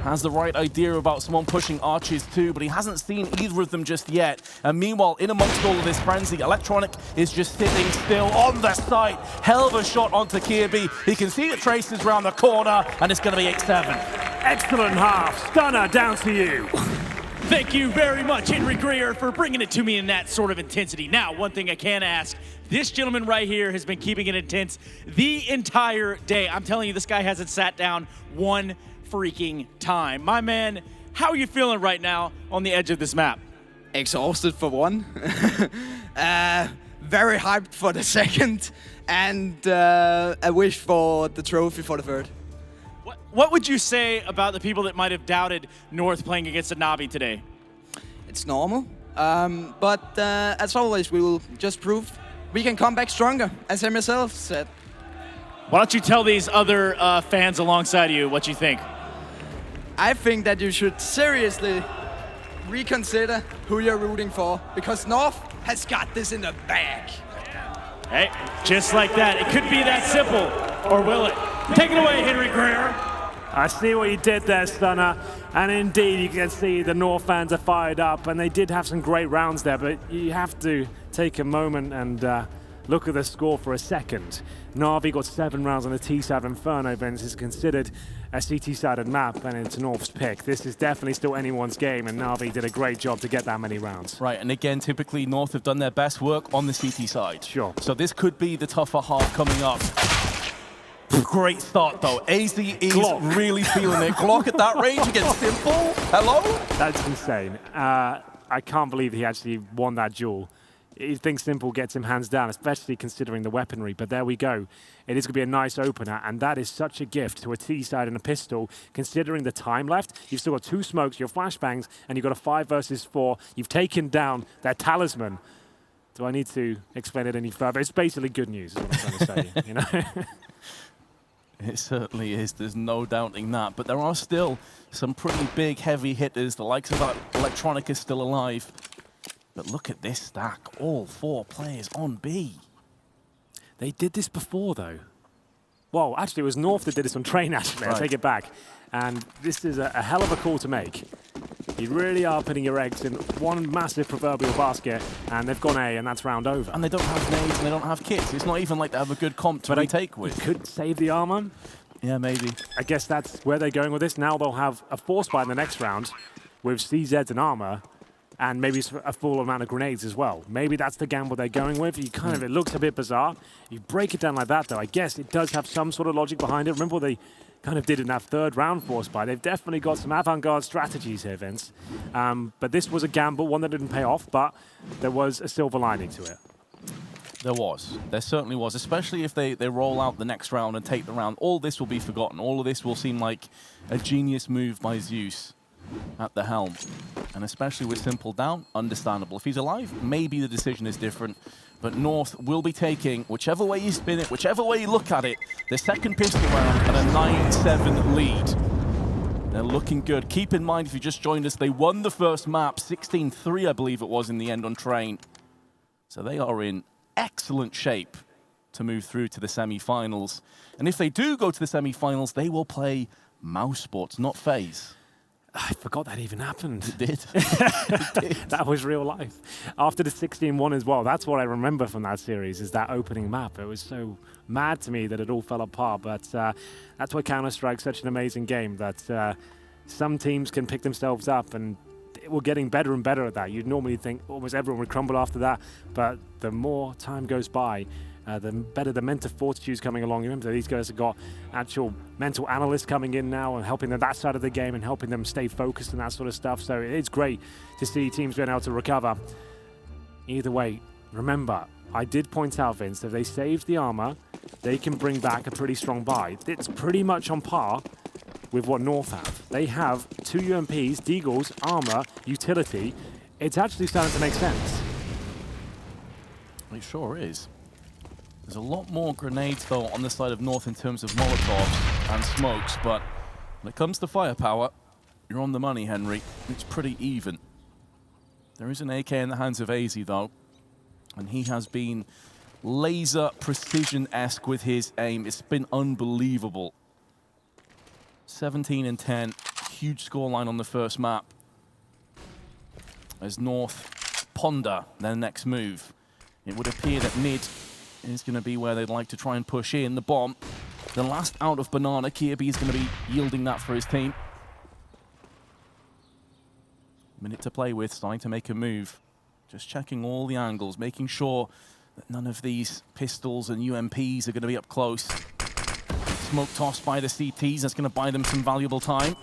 has the right idea about someone pushing arches too, but he hasn't seen either of them just yet. And meanwhile, in amongst all of this frenzy, Electronic is just sitting still on the site. Hell of a shot onto Kirby. He can see the traces around the corner, and it's going to be 8-7. Excellent half. Stunner, down to you. Thank you very much, Henry Greer, for bringing it to me in that sort of intensity. Now, one thing I can ask, this gentleman right here has been keeping it intense the entire day. I'm telling you, this guy hasn't sat down one freaking time. My man, how are you feeling right now on the edge of this map? Exhausted for one, very hyped for the second, and a wish for the trophy for the third. What would you say about the people that might have doubted North playing against a Na'Vi today? It's normal, but as always, we will just prove we can come back stronger, as MSL said. Why don't you tell these other fans alongside you what you think? I think that you should seriously reconsider who you're rooting for, because North has got this in the bag. Hey, just like that. It could be that simple, or will it? Take it away, Henry Greer. I see what you did there, Stunner. And indeed, you can see the North fans are fired up, and they did have some great rounds there, but you have to take a moment and look at the score for a second. Na'Vi got 7 rounds on the T-side of Inferno. Vince is considered a CT-sided map, and it's North's pick. This is definitely still anyone's game, and Na'Vi did a great job to get that many rounds. Right, and again, typically North have done their best work on the CT side. Sure. So this could be the tougher half coming up. Great start, though. AZ is really feeling it. Glock at that range against Simple. Hello? That's insane. I can't believe he actually won that duel. You think Simple gets him hands down, especially considering the weaponry, but there we go. It is going to be a nice opener, and that is such a gift to a T-side and a pistol, considering the time left. You've still got 2 smokes, your flashbangs, and you've got a 5 versus 4. You've taken down their talisman. Do I need to explain it any further? It's basically good news, is what I'm trying to say, you know? It certainly is. There's no doubting that. But there are still some pretty big, heavy hitters. The likes of Electronic is still alive. But look at this stack. All 4 players on B. They did this before, though. Well, actually, it was North that did this on Train, actually. Right. I'll take it back. And this is a hell of a call to make. You really are putting your eggs in one massive proverbial basket, and they've gone A, and that's round over. And they don't have nades, and they don't have kits. It's not even like they have a good comp to retake with. Could save the armor. Yeah, maybe. I guess that's where they're going with this. Now they'll have a force fight in the next round with CZs and armor, and maybe a full amount of grenades as well. Maybe that's the gamble they're going with. You kind of, it looks a bit bizarre. You break it down like that, though. I guess it does have some sort of logic behind it. Remember what they kind of did in that 3rd round force buy. They've definitely got some avant-garde strategies here, Vince. But this was a gamble, one that didn't pay off, but there was a silver lining to it. There was. There certainly was, especially if they roll out the next round and take the round. All this will be forgotten. All of this will seem like a genius move by Zeus at the helm. And especially with Simple down, understandable. If he's alive, maybe the decision is different. But North will be taking, whichever way you spin it, whichever way you look at it, the second pistol round at a 9-7 lead. They're looking good. Keep in mind, if you just joined us, they won the first map, 16-3, I believe it was, in the end on Train. So they are in excellent shape to move through to the semi-finals. And if they do go to the semi-finals, they will play Mouse Sports, not FaZe. I forgot that even happened. It did. That was real life. After the 16-1 as well, that's what I remember from that series, is that opening map. It was so mad to me that it all fell apart, but that's why Counter-Strike's such an amazing game, that some teams can pick themselves up, and we're getting better and better at that. You'd normally think almost everyone would crumble after that, but the more time goes by, the better the mental fortitude's coming along. You remember these guys have got actual mental analysts coming in now and helping them that side of the game and helping them stay focused and that sort of stuff. So it's great to see teams being able to recover. Either way, remember, I did point out, Vince, that if they save the armor, they can bring back a pretty strong buy. It's pretty much on par with what North have. They have 2 UMPs, Deagles, armor, utility. It's actually starting to make sense. It sure is. There's a lot more grenades, though, on the side of North in terms of Molotovs and smokes, but when it comes to firepower, you're on the money, Henry. It's pretty even. There is an AK in the hands of AZ, though, and he has been laser precision-esque with his aim. It's been unbelievable. 17 and 10, huge scoreline on the first map. As North ponder their next move, it would appear that mid is going to be where they'd like to try and push in the bomb. The last out of Banana, Kirby is going to be yielding that for his team. Minute to play with, starting to make a move. Just checking all the angles, making sure that none of these pistols and UMPs are going to be up close. Smoke tossed by the CTs, that's going to buy them some valuable time.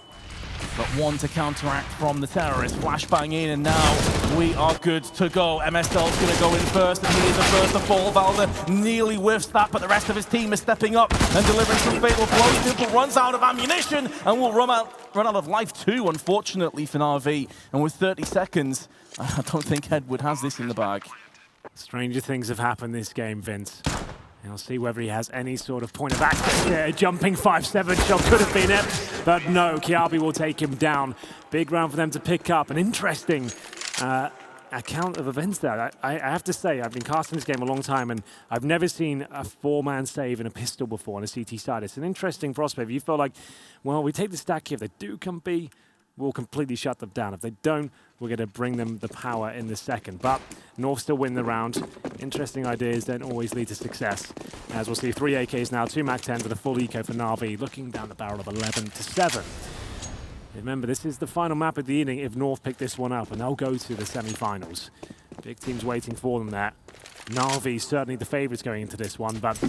But one to counteract from the terrorists. Flashbang in, and now we are good to go. MSL's going to go in first, and he is the first to fall. Valda nearly whiffs that, but the rest of his team is stepping up and delivering some fatal blows. Simple runs out of ammunition and will run out of life too, unfortunately, for Na'Vi. And with 30 seconds, I don't think Edward has this in the bag. Stranger things have happened this game, Vince. I'll see whether he has any sort of point of access there. Jumping 5-7 shot could have been it, but no, Kiabi will take him down. Big round for them to pick up. An interesting account of events there. I have to say, I've been casting this game a long time, and I've never seen a 4-man save in a pistol before on a CT side. It's an interesting prospect. You feel like, well, we take the stack here. If they do come B, will completely shut them down. If they don't, we're going to bring them the power in the second. But North still win the round. Interesting ideas don't always lead to success. As we'll see, 3 AKs now, 2 MAC-10s with a full eco for Na'Vi, looking down the barrel of 11-7. Remember, this is the final map of the evening if North pick this one up, and they'll go to the semi-finals. Big teams waiting for them there. Na'Vi certainly the favourites going into this one, but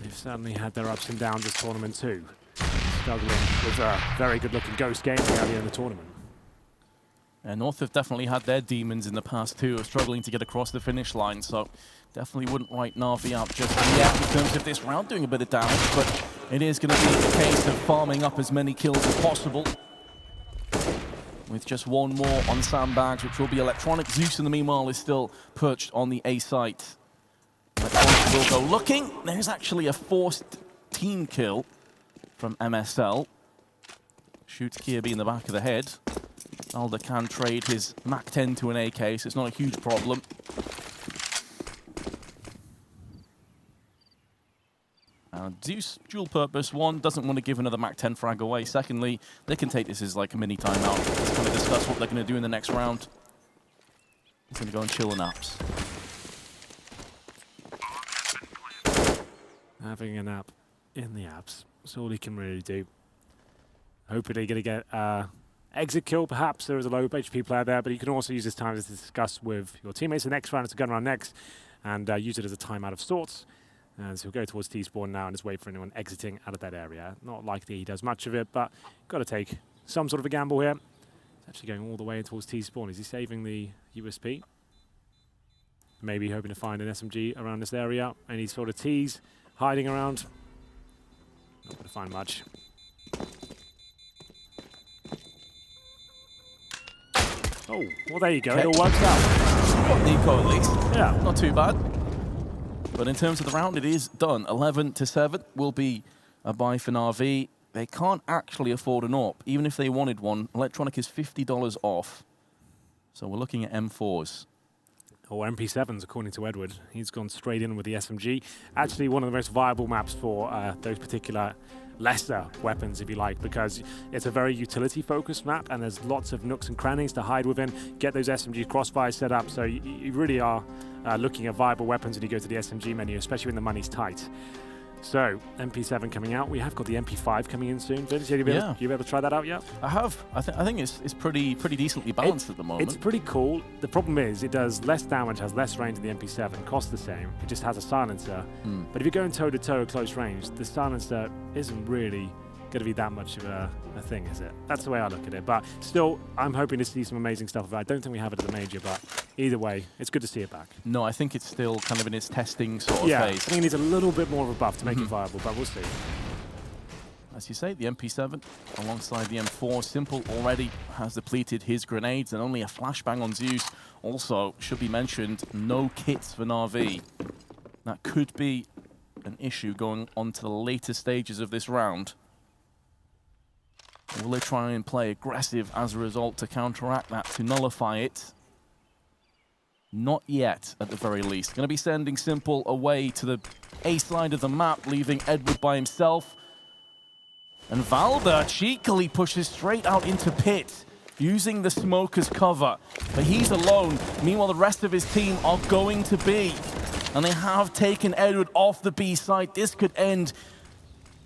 they've certainly had their ups and downs this tournament too. Struggling with a very good-looking Ghost game earlier in the tournament. And North have definitely had their demons in the past too, of struggling to get across the finish line, so definitely wouldn't write Na'Vi out just yet in terms of this round doing a bit of damage, but it is going to be a case of farming up as many kills as possible. With just one more on sandbags, which will be Electronic. Zeus in the meanwhile is still perched on the A site. Electronic will go looking. There's actually a forced team kill from MSL. Shoots Kirby in the back of the head. Alder can trade his MAC-10 to an AK, so it's not a huge problem. Zeus, dual purpose. One, doesn't want to give another MAC-10 frag away. Secondly, they can take this as like a mini timeout. Let's kind of discuss what they're going to do in the next round. He's going to go and chill in apps. Having a nap in the apps. That's all he can really do. Hopefully going to get exit kill, perhaps. There is a low HP player there, but you can also use this time to discuss with your teammates. The next round is a gun round next, and use it as a timeout of sorts. And so he'll go towards T-spawn now and just wait for anyone exiting out of that area. Not likely he does much of it, but got to take some sort of a gamble here. He's actually going all the way towards T-spawn. Is he saving the USP? Maybe hoping to find an SMG around this area. Any sort of T's hiding around. Not going to find much. Oh, well there you go. It all works out. Got Nico at least. Yeah. Not too bad. But in terms of the round, it is done. 11-7 will be a buy for Na'Vi. They can't actually afford an AWP. Even if they wanted one, Electronic is $50 off. So we're looking at M4s. Or MP7s, according to Edward. He's gone straight in with the SMG. Actually, one of the most viable maps for those particular lesser weapons, if you like, because it's a very utility-focused map, and there's lots of nooks and crannies to hide within, get those SMG crossfires set up, so you really are looking at viable weapons when you go to the SMG menu, especially when the money's tight. So, MP7 coming out. We have got the MP5 coming in soon. Vince, you been able to try that out yet? I have. I think it's pretty decently balanced at the moment. It's pretty cool. The problem is it does less damage, has less range than the MP7, costs the same. It just has a silencer. But if you're going toe-to-toe at close range, the silencer isn't really going to be that much of a thing, is it? That's the way I look at it. But still, I'm hoping to see some amazing stuff. I don't think we have it at the major, but either way, it's good to see it back. No, I think it's still kind of in its testing sort of phase. I think it needs a little bit more of a buff to make it viable, but we'll see. As you say, the MP7 alongside the M4. Simple already has depleted his grenades and only a flashbang on Zeus. Also, should be mentioned, no kits for Na'Vi. That could be an issue going on to the later stages of this round. Will they try and play aggressive as a result to counteract that, to nullify it? Not yet, at the very least. Going to be sending Simple away to the A side of the map, leaving Edward by himself. And Valda cheekily pushes straight out into pit, using the smoke as cover. But he's alone. Meanwhile, the rest of his team are going to B. And they have taken Edward off the B side. This could end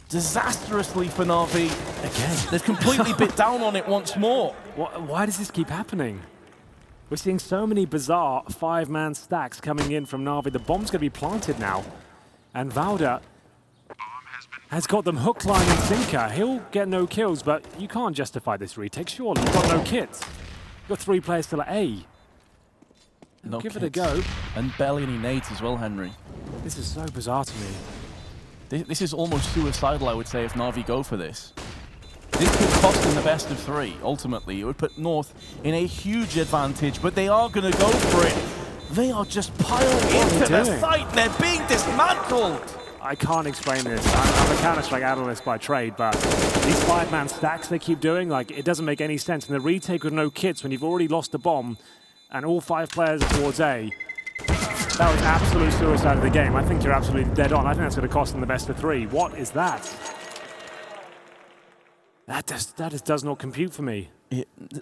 disastrously for Na'Vi. Again, they've completely bit down on it once more. Why does this keep happening? We're seeing so many bizarre 5-man stacks coming in from Na'Vi. The bomb's going to be planted now. And Valda has got them hook, line, and sinker. He'll get no kills, but you can't justify this retake, surely. You've got no kits. You've got 3 players still at A. No Give kits. it a go. And barely any nades as well, Henry. This is so bizarre to me. This is almost suicidal, I would say, if Na'Vi go for this. This could cost them the best of 3, ultimately. It would put North in a huge advantage, but they are going to go for it. They are just piling into the site. They're being dismantled. I can't explain this. I'm a Counter-Strike analyst by trade, but these 5-man stacks they keep doing, like, it doesn't make any sense. And the retake with no kits when you've already lost the bomb and all 5 players are towards A, that was absolute suicide of the game. I think you're absolutely dead on. I think that's going to cost them the best of 3. What is that? That just does not compute for me.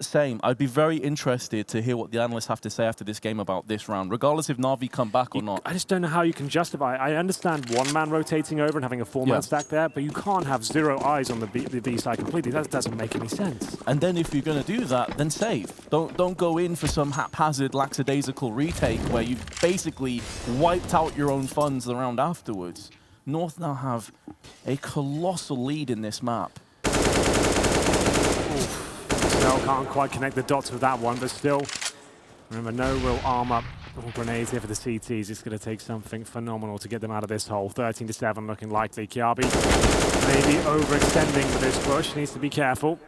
Same. I'd be very interested to hear what the analysts have to say after this game about this round, regardless if Na'Vi come back or not. I just don't know how you can justify. I understand one man rotating over and having a four-man stack there, but you can't have 0 eyes on the B side completely. That doesn't make any sense. And then if you're going to do that, then save. Don't go in for some haphazard, lackadaisical retake where you've basically wiped out your own funds the round afterwards. North now have a colossal lead in this map. Still can't quite connect the dots with that one, but still, remember, no real armor or grenades here for the CTs. It's going to take something phenomenal to get them out of this hole. 13-7 looking likely. Kiabi maybe overextending with this push. Needs to be careful.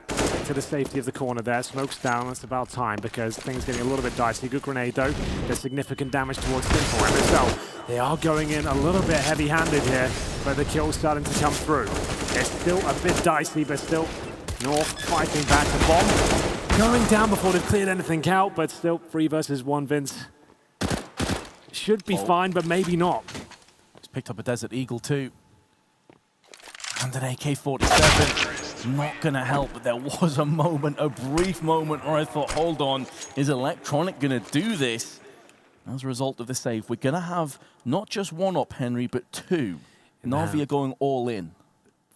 To the safety of the corner there. Smoke's down. It's about time because things getting a little bit dicey. Good grenade though. There's significant damage towards Simple. And so they are going in a little bit heavy-handed here, but the kill's starting to come through. It's still a bit dicey, but still North fighting back. The bomb going down before they've cleared anything out, but still 3 versus 1, Vince. Should be fine, but maybe not. Just picked up a Desert Eagle too. And an AK-47. Not going to help, but there was a moment, a brief moment, where I thought, hold on, is Electronic going to do this? As a result of the save, we're going to have not just 1 up, Henry, but 2. Na'Vi are going all in.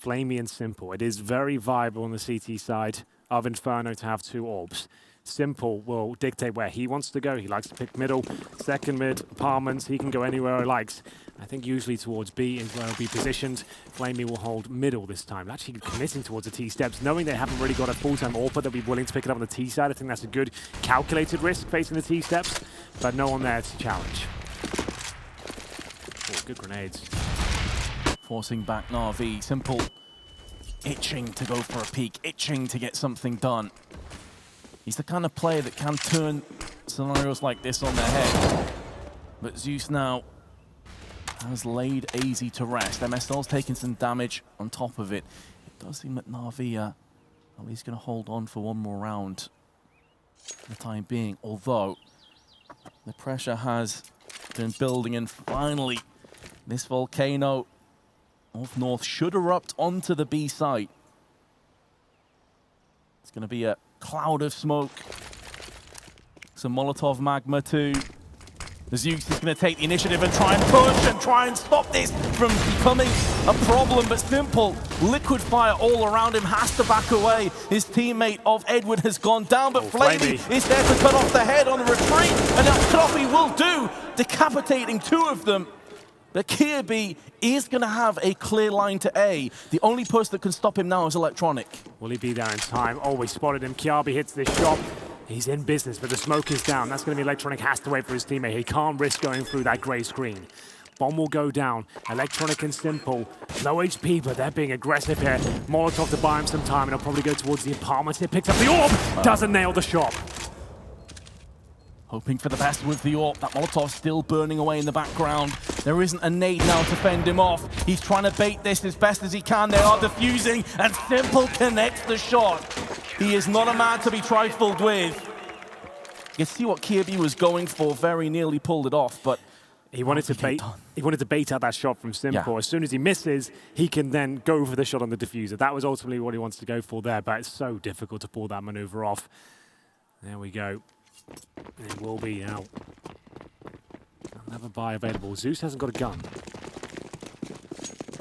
Flamey and Simple. It is very viable on the CT side of Inferno to have 2 orbs. Simple will dictate where he wants to go. He likes to pick middle, second mid, apartments. He can go anywhere he likes. I think usually towards B is where he'll be positioned. Flamey will hold middle this time. Actually committing towards the T steps, knowing they haven't really got a full-time AWPer, they'll be willing to pick it up on the T side. I think that's a good calculated risk facing the T steps, but no one there to challenge. Oh, good grenades. Forcing back Na'Vi. Simple itching to go for a peek, itching to get something done. He's the kind of player that can turn scenarios like this on their head. But Zeus now has laid AZ to rest. MSL's taken some damage on top of it. It does seem that Na'Vi are at least going to hold on for 1 more round for the time being. Although the pressure has been building, and finally this volcano of North should erupt onto the B site. It's going to be a cloud of smoke. Some Molotov magma too. The Zeus is going to take the initiative and try and push and try and stop this from becoming a problem. But Simple, liquid fire all around him, has to back away. His teammate of Edward has gone down, but Flamey is there to cut off the head on the retreat. And that cut off he will do, decapitating 2 of them. But Kirby is going to have a clear line to A. The only person that can stop him now is Electronic. Will he be there in time? Oh, we spotted him. Kiabi hits this shot. He's in business, but the smoke is down. That's going to be Electronic has to wait for his teammate. He can't risk going through that grey screen. Bomb will go down. Electronic and Simple. Low HP, but they're being aggressive here. Molotov to buy him some time, and he'll probably go towards the apartment. He picks up the orb. Doesn't nail the shot. Hoping for the best with the AWP. That Molotov still burning away in the background. There isn't a nade now to fend him off. He's trying to bait this as best as he can. They are defusing, and Simple connects the shot. He is not a man to be trifled with. You can see what Kirby was going for. Very nearly pulled it off, but he wanted to bait. He wanted to bait out that shot from Simple. Yeah. As soon as he misses, he can then go for the shot on the diffuser. That was ultimately what he wants to go for there, but it's so difficult to pull that maneuver off. There we go. It will be out. Another buy available. Zeus hasn't got a gun.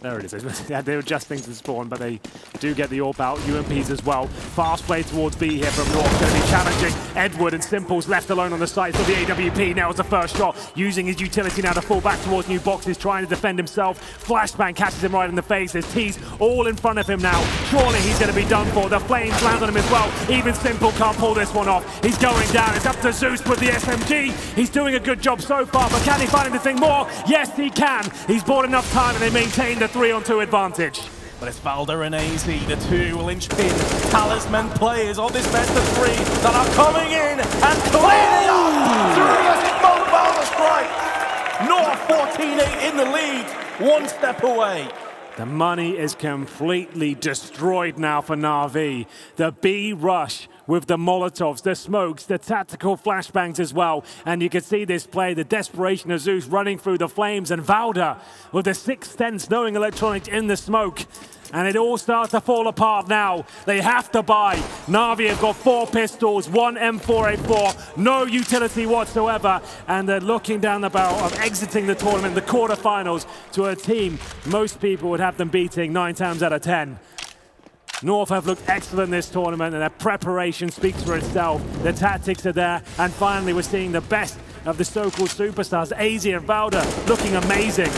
There it is. They were just things to spawn, but they do get the AWP out. UMPs as well. Fast play towards B here from North. Going to be challenging. Edward and Simple's left alone on the site for the AWP. Nails the first shot. Using his utility now to fall back towards new boxes. Trying to defend himself. Flashbang catches him right in the face. There's T's all in front of him now. Surely he's going to be done for. The flames land on him as well. Even Simple can't pull this one off. He's going down. It's up to Zeus with the SMG. He's doing a good job so far, but can he find anything more? Yes, he can. He's bought enough time, and they maintain the 3-on-2 advantage. But it's Valder and AZ, the 2 linchpin talisman players of this best of 3 that are coming in and cleaning up through a smoke Valder strike. North 14-8 in the lead, 1 step away. The money is completely destroyed now for Na'Vi. The B rush with the Molotovs, the smokes, the tactical flashbangs as well. And you can see this play, the desperation of Zeus running through the flames, and Valda with the sixth sense, knowing electronics in the smoke. And it all starts to fall apart now. They have to buy. Na'Vi have got 4 pistols, 1 M4A4, no utility whatsoever. And they're looking down the barrel of exiting the tournament, the quarterfinals, to a team most people would have them beating 9 times out of 10. North have looked excellent this tournament, and their preparation speaks for itself. The tactics are there, and finally we're seeing the best of the so-called superstars. AZ and Valda looking amazing.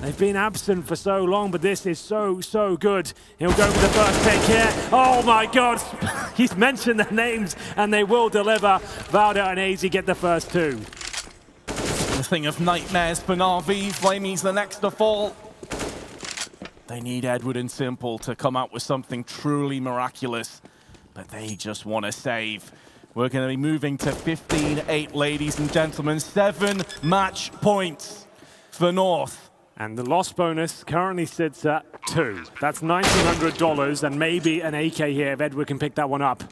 They've been absent for so long, but this is so good. He'll go for the first pick here. Oh my God, he's mentioned their names, and they will deliver. Valda and AZ get the first 2. The thing of nightmares for Na'Vi. Flamey's the next to fall. They need Edward and Simple to come out with something truly miraculous, but they just want to save. We're going to be moving to 15-8, ladies and gentlemen. 7 match points for North. And the loss bonus currently sits at 2. That's $1,900 and maybe an AK here if Edward can pick that one up.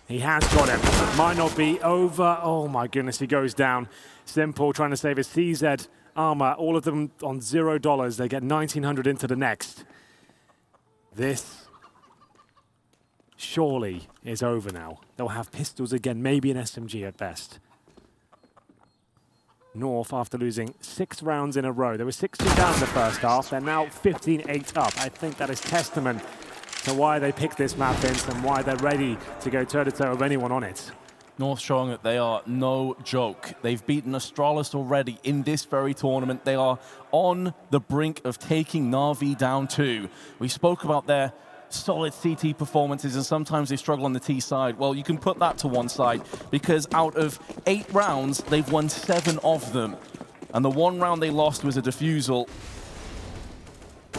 He has got it. Might not be over. Oh my goodness, he goes down. Simple trying to save his CZ armor. All of them on $0. They get 1,900 into the next. This surely is over now. They'll have pistols again, maybe an SMG at best. North, after losing 6 rounds in a row. They were 6-2 down in the first half. They're now 15-8 up. I think that is testament to why they picked this map, Vince, and why they're ready to go toe-to-toe with anyone on it. North showing that they are no joke. They've beaten Astralis already in this very tournament. They are on the brink of taking Na'Vi down too. We spoke about their solid CT performances, and sometimes they struggle on the T side. Well, you can put that to one side, because out of 8 rounds, they've won 7 of them. And the 1 round they lost was a defusal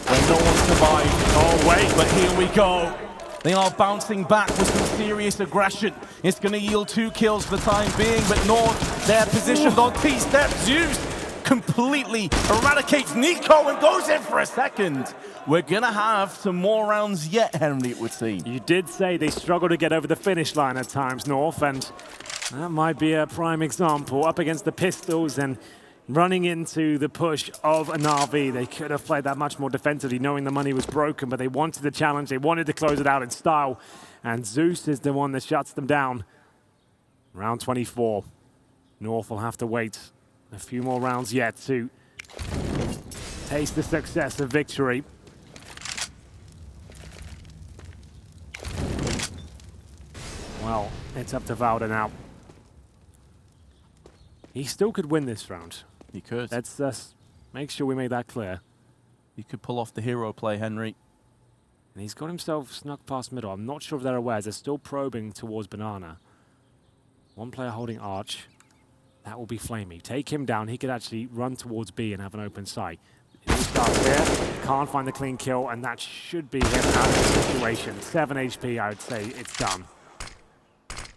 where no one survived. Oh, wait, but here we go. They are bouncing back with some serious aggression. It's going to yield 2 kills for the time being, but North, they're positioned on T-step. Zeus completely eradicates Nico and goes in for a second. We're going to have some more rounds yet, Henry, it would seem. You did say they struggle to get over the finish line at times, North, and that might be a prime example. Up against the pistols and running into the push of a Na'Vi. They could have played that much more defensively, knowing the money was broken, but they wanted the challenge. They wanted to close it out in style, and Zeus is the one that shuts them down. Round 24. North will have to wait a few more rounds yet to taste the success of victory. Well, it's up to Valda now. He still could win this round. He could. Let's make sure we make that clear. He could pull off the hero play, Henry. And he's got himself snuck past middle. I'm not sure if they're aware. They're still probing towards Banana. 1 player holding Arch. That will be Flamey. Take him down. He could actually run towards B and have an open sight. He starts here. Can't find the clean kill, and that should be him out of the situation. 7 HP, I would say. It's done.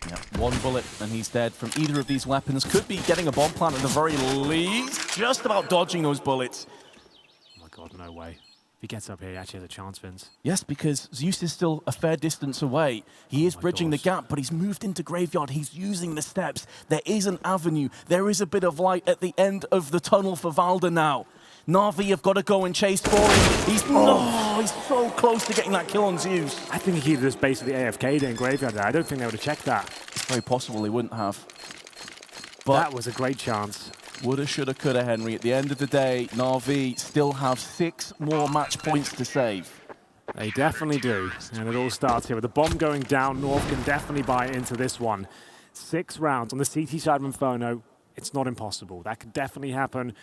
Yeah, 1 bullet and he's dead from either of these weapons. Could be getting a bomb plant at the very least. Just about dodging those bullets. Oh my God, no way. If he gets up here, he actually has a chance, Vince. Yes, because Zeus is still a fair distance away. He is bridging the gosh. gap, but he's moved into Graveyard. He's using the steps. There is an avenue. There is a bit of light at the end of the tunnel for Valda now. Na'Vi have got to go and chase for him. He's so close to getting that kill on Zeus. I think he just basically AFK'd in Graveyard there. I don't think they would have checked that. It's very possible they wouldn't have. But that was a great chance. Woulda, shoulda, coulda, Henry. At the end of the day, Na'Vi still have 6 more match points to save. They definitely do. And it all starts here with the bomb going down. North can definitely buy into this one. 6 rounds on the CT side of Inferno. It's not impossible. That could definitely happen.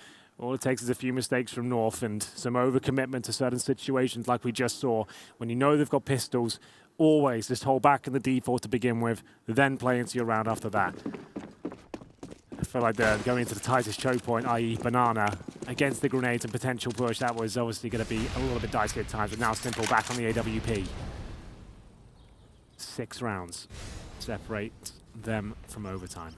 All it takes is a few mistakes from North and some overcommitment to certain situations like we just saw. When you know they've got pistols, always just hold back in the default to begin with, then play into your round after that. I feel like they're going into the tightest choke point, i.e. Banana, against the grenades and potential push. That was obviously going to be a little bit dicey at times, but now Simple back on the AWP. 6 rounds separate them from overtime.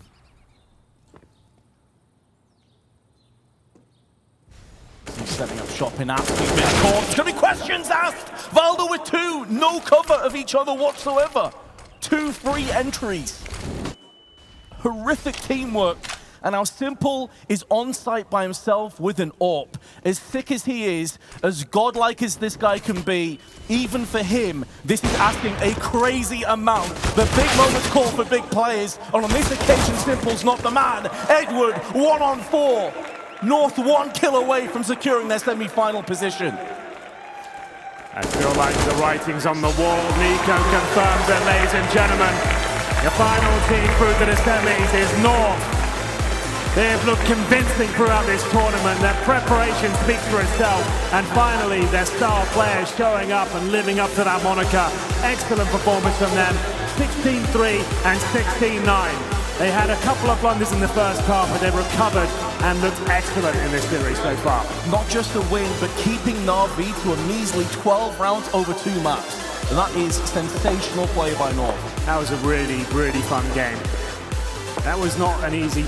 He's setting up shop in absolute midcourt. There's going to be questions asked. Valda with 2. No cover of each other whatsoever. 2 free entries. Horrific teamwork. And now Simple is on site by himself with an AWP. As thick as he is, as godlike as this guy can be, even for him, this is asking a crazy amount. The big moments call for big players, and on this occasion, Simple's not the man. Edward, 1-on-4. North 1 kill away from securing their semi-final position. I feel like the writing's on the wall. Nico confirms it, ladies and gentlemen. The final team through to the semis is North. They have looked convincing throughout this tournament. Their preparation speaks for itself. And finally, their star players showing up and living up to that moniker. Excellent performance from them. 16-3 and 16-9. They had a couple of blunders in the first half, but they recovered and looked excellent in this series so far. Not just a win, but keeping Na'Vi to a measly 12 rounds over 2 maps. And that is sensational play by North. That was a really, really fun game. That was not an easy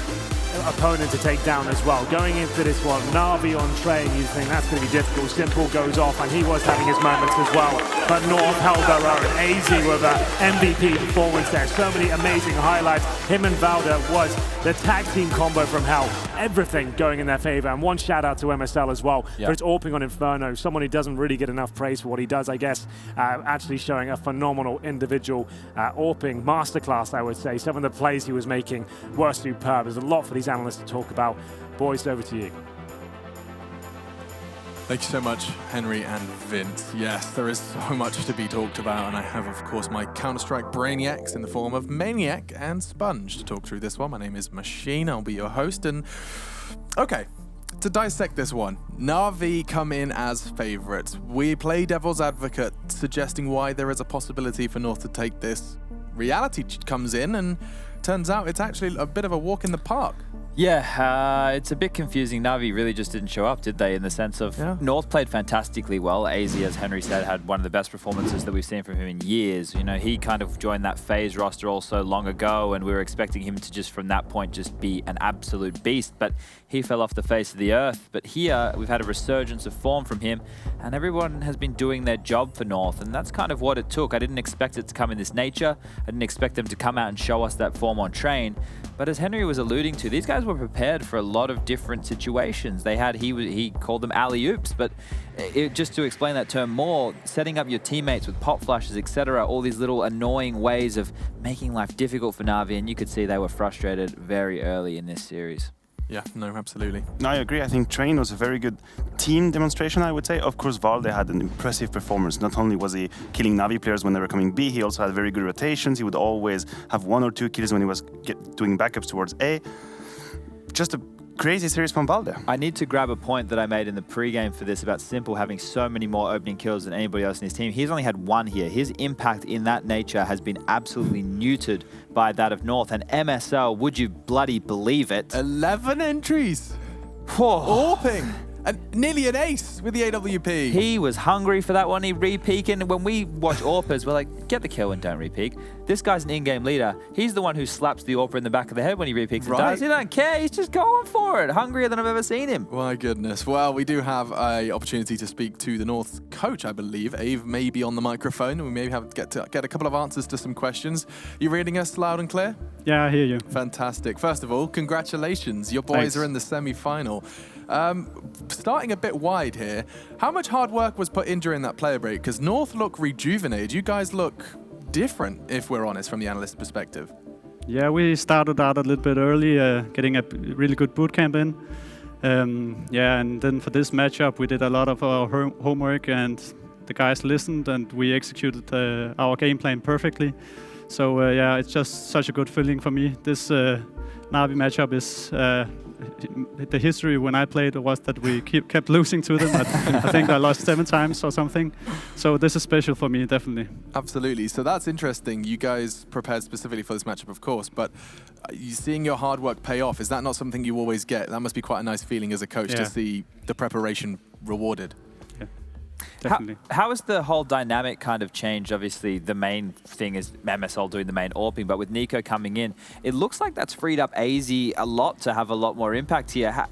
opponent to take down as well. Going into this one, Na'Vi on train, you think that's going to be difficult. Simple goes off, and he was having his moments as well. But North held their own. AZ with an MVP performance there. So many amazing highlights. Him and Valda was the tag team combo from hell. Everything going in their favor. And one shout out to MSL as well for his AWPing on Inferno. Someone who doesn't really get enough praise for what he does, I guess. Actually showing a phenomenal individual AWPing masterclass, I would say. Some of the plays he was making were superb. There's a lot for these analysts to talk about. Boys, over to you. Thank you so much, Henry and Vint. Yes, there is so much to be talked about, and I have, of course, my Counter-Strike brainiacs in the form of Maniac and Sponge to talk through this one. My name is Machine, I'll be your host, and okay, to dissect this one, Na'Vi come in as favorites. We play devil's advocate, suggesting why there is a possibility for North to take this. Reality comes in, and turns out it's actually a bit of a walk in the park. Yeah, it's a bit confusing. Na'Vi really just didn't show up, did they? In the sense of North played fantastically well. AZ, as Henry said, had one of the best performances that we've seen from him in years. You know, he kind of joined that phase roster also long ago, and we were expecting him to just from that point just be an absolute beast. But he fell off the face of the earth. But here we've had a resurgence of form from him, and everyone has been doing their job for North, and that's kind of what it took. I didn't expect it to come in this nature. I didn't expect them to come out and show us that form on train. But as Henry was alluding to, these guys were prepared for a lot of different situations. They had, he called them alley-oops, but just to explain that term more, setting up your teammates with pop flashes, etc., all these little annoying ways of making life difficult for Na'Vi, and you could see they were frustrated very early in this series. Yeah, no, absolutely. No, I agree. I think Train was a very good team demonstration, I would say. Of course, Valde had an impressive performance. Not only was he killing Na'Vi players when they were coming B, he also had very good rotations. He would always have 1 or 2 kills when he was doing backups towards A. Just a crazy series from Valde. I need to grab a point that I made in the pregame for this about Simple having so many more opening kills than anybody else in his team. He's only had 1 here. His impact in that nature has been absolutely neutered by that of North. And MSL, would you bloody believe it? 11 entries. AWPing. And nearly an ace with the AWP. He was hungry for that one. He re-peeking. And when we watch AWPers, we're like, get the kill and don't re-peek. This guy's an in-game leader. He's the one who slaps the AWPer in the back of the head when he re-peeks and dies. He don't care. He's just going for it. Hungrier than I've ever seen him. My goodness. Well, we do have an opportunity to speak to the North coach, I believe. Ave may be on the microphone, and we maybe have to get a couple of answers to some questions. You reading us loud and clear? Yeah, I hear you. Fantastic. First of all, congratulations. Your boys Thanks. are in the semi-final. Starting a bit wide here, how much hard work was put in during that player break? Because North look rejuvenated. You guys look different, if we're honest, from the analyst perspective. Yeah, we started out a little bit early, getting a really good boot camp in. Yeah, and then for this matchup, we did a lot of our homework, and the guys listened, and we executed our game plan perfectly. So yeah, it's just such a good feeling for me. This Na'Vi matchup is the history when I played was that we kept losing to them. I think I lost 7 times or something. So this is special for me, definitely. Absolutely. So that's interesting. You guys prepared specifically for this matchup, of course, but you seeing your hard work pay off, is that not something you always get? That must be quite a nice feeling as a coach to see the preparation rewarded. definitely. How has the whole dynamic kind of changed? Obviously, the main thing is MSL doing the main AWPing, but with Nico coming in, it looks like that's freed up AZ a lot to have a lot more impact here.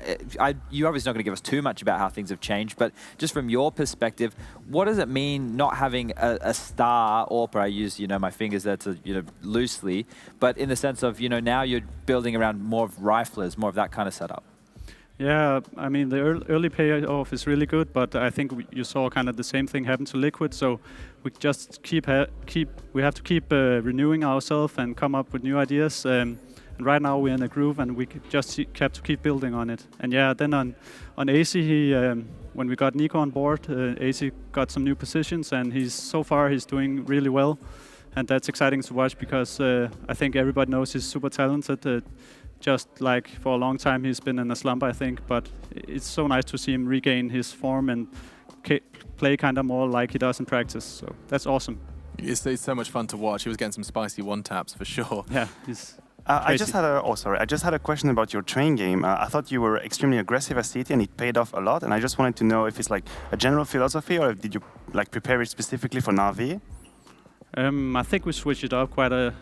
You're obviously not going to give us too much about how things have changed, but just from your perspective, what does it mean not having a star AWPer? I use, my fingers there to, loosely, but in the sense of, now you're building around more of riflers, more of that kind of setup. Yeah, I mean, the early payoff is really good, but I think you saw kind of the same thing happen to Liquid, so we just we have to keep renewing ourselves and come up with new ideas. And right now we're in a groove, and we just have to keep building on it. And yeah, then on AC, when we got Nico on board, AC got some new positions, and he's doing really well, and that's exciting to watch because I think everybody knows he's super talented. Just like for a long time he's been in a slump, I think, but it's so nice to see him regain his form and play kind of more like he does in practice. So that's awesome. It's so much fun to watch. He was getting some spicy one-taps for sure. Yeah, he's I just had a question about your train game. I thought you were extremely aggressive as CT, and it paid off a lot. And I just wanted to know if it's like a general philosophy, or did you like prepare it specifically for Na'Vi? I think we switched it up quite a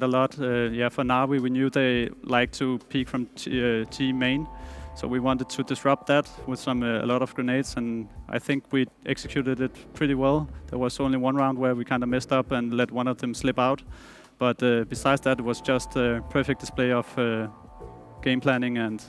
lot. Yeah, for Na'Vi we knew they like to peek from T main, so we wanted to disrupt that with a lot of grenades, and I think we executed it pretty well. There was only one round where we kind of messed up and let one of them slip out, but besides that it was just a perfect display of game planning and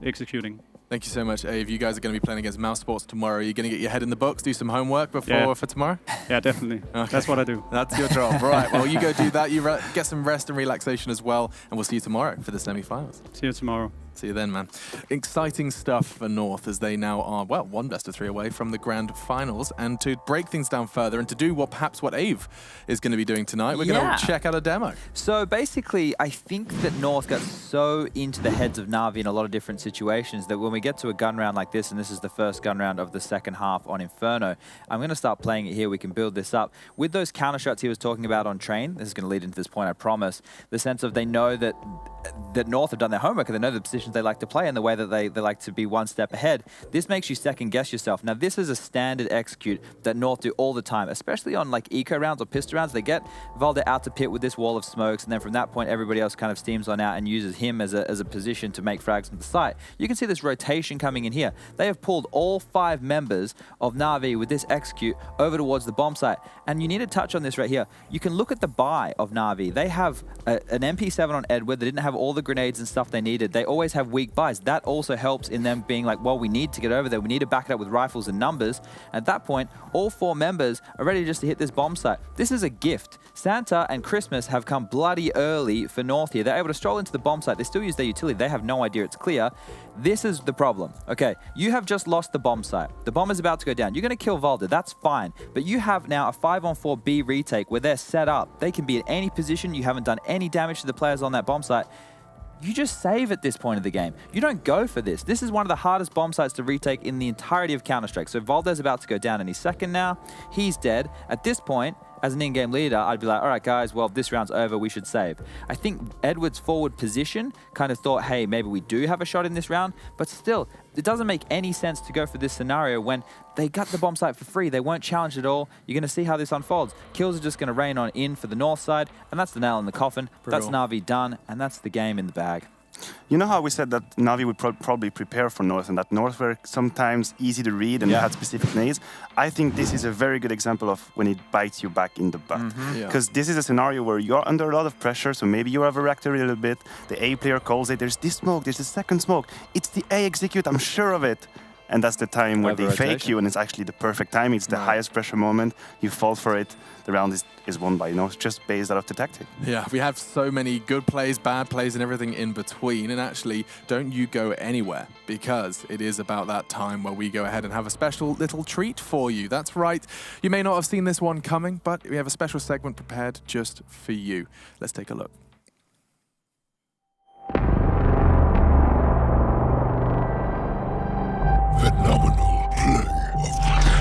executing. Thank you so much, Ave. You guys are going to be playing against Mouse Sports tomorrow. Are you going to get your head in the books, do some homework before for tomorrow? Yeah, definitely. Okay. That's what I do. That's your job. Right, well, you go do that. You get some rest and relaxation as well, and we'll see you tomorrow for the semi-finals. See you tomorrow. See you then, man. Exciting stuff for North as they now are, well, one best-of-3 away from the grand finals. And to break things down further and to do what Ave is going to be doing tonight, we're going to check out a demo. So basically, I think that North got so into the heads of Na'Vi in a lot of different situations that when we get to a gun round like this, and this is the first gun round of the second half on Inferno, I'm going to start playing it here. We can build this up. With those counter shots he was talking about on Train, this is going to lead into this point, I promise, the sense of they know that North have done their homework and they know the positions they like to play and the way that they like to be one step ahead. This makes you second guess yourself. Now this is a standard execute that North do all the time, especially on like eco rounds or pistol rounds. They get Valde out to pit with this wall of smokes, and then from that point everybody else kind of steams on out and uses him as a position to make frags on the site. You can see this rotation coming in here. They have pulled all 5 members of Na'Vi with this execute over towards the bomb site, and you need to touch on this right here. You can look at the buy of Na'Vi. They have an MP7 on Edward. They didn't have all the grenades and stuff they needed. They always have weak buys. That also helps in them being like, well, we need to get over there. We need to back it up with rifles and numbers. At that point, all 4 members are ready just to hit this bomb site. This is a gift. Santa and Christmas have come bloody early for North here. They're able to stroll into the bomb site. They still use their utility. They have no idea it's clear. This is the problem. Okay, you have just lost the bomb site. The bomb is about to go down. You're going to kill Valde. That's fine. But you have now a 5-on-4 B retake where they're set up. They can be in any position. You haven't done any damage to the players on that bomb site. You just save at this point of the game. You don't go for this. This is one of the hardest bomb sites to retake in the entirety of Counter-Strike. So Valde's about to go down any second now. He's dead. At this point, as an in-game leader, I'd be like, all right, guys, well, this round's over. We should save. I think Edward's forward position kind of thought, hey, maybe we do have a shot in this round. But still, it doesn't make any sense to go for this scenario when they got the bomb site for free. They weren't challenged at all. You're going to see how this unfolds. Kills are just going to rain on in for the North side, and that's the nail in the coffin. Brutal. That's Na'Vi done, and that's the game in the bag. You know how we said that Na'Vi would probably prepare for North, and that North were sometimes easy to read and had specific needs? I think this is a very good example of when it bites you back in the butt. Because this is a scenario where you're under a lot of pressure, so maybe you overreacted a little bit. The A player calls it, there's this smoke, there's a second smoke. It's the A execute, I'm sure of it. And that's the time where they fake you, and it's actually the perfect time. It's the highest pressure moment. You fall for it. The round is won by North, just based out of the tactic. Yeah, we have so many good plays, bad plays, and everything in between. And actually, don't you go anywhere, because it is about that time where we go ahead and have a special little treat for you. That's right. You may not have seen this one coming, but we have a special segment prepared just for you. Let's take a look. Phenomenal play of the day.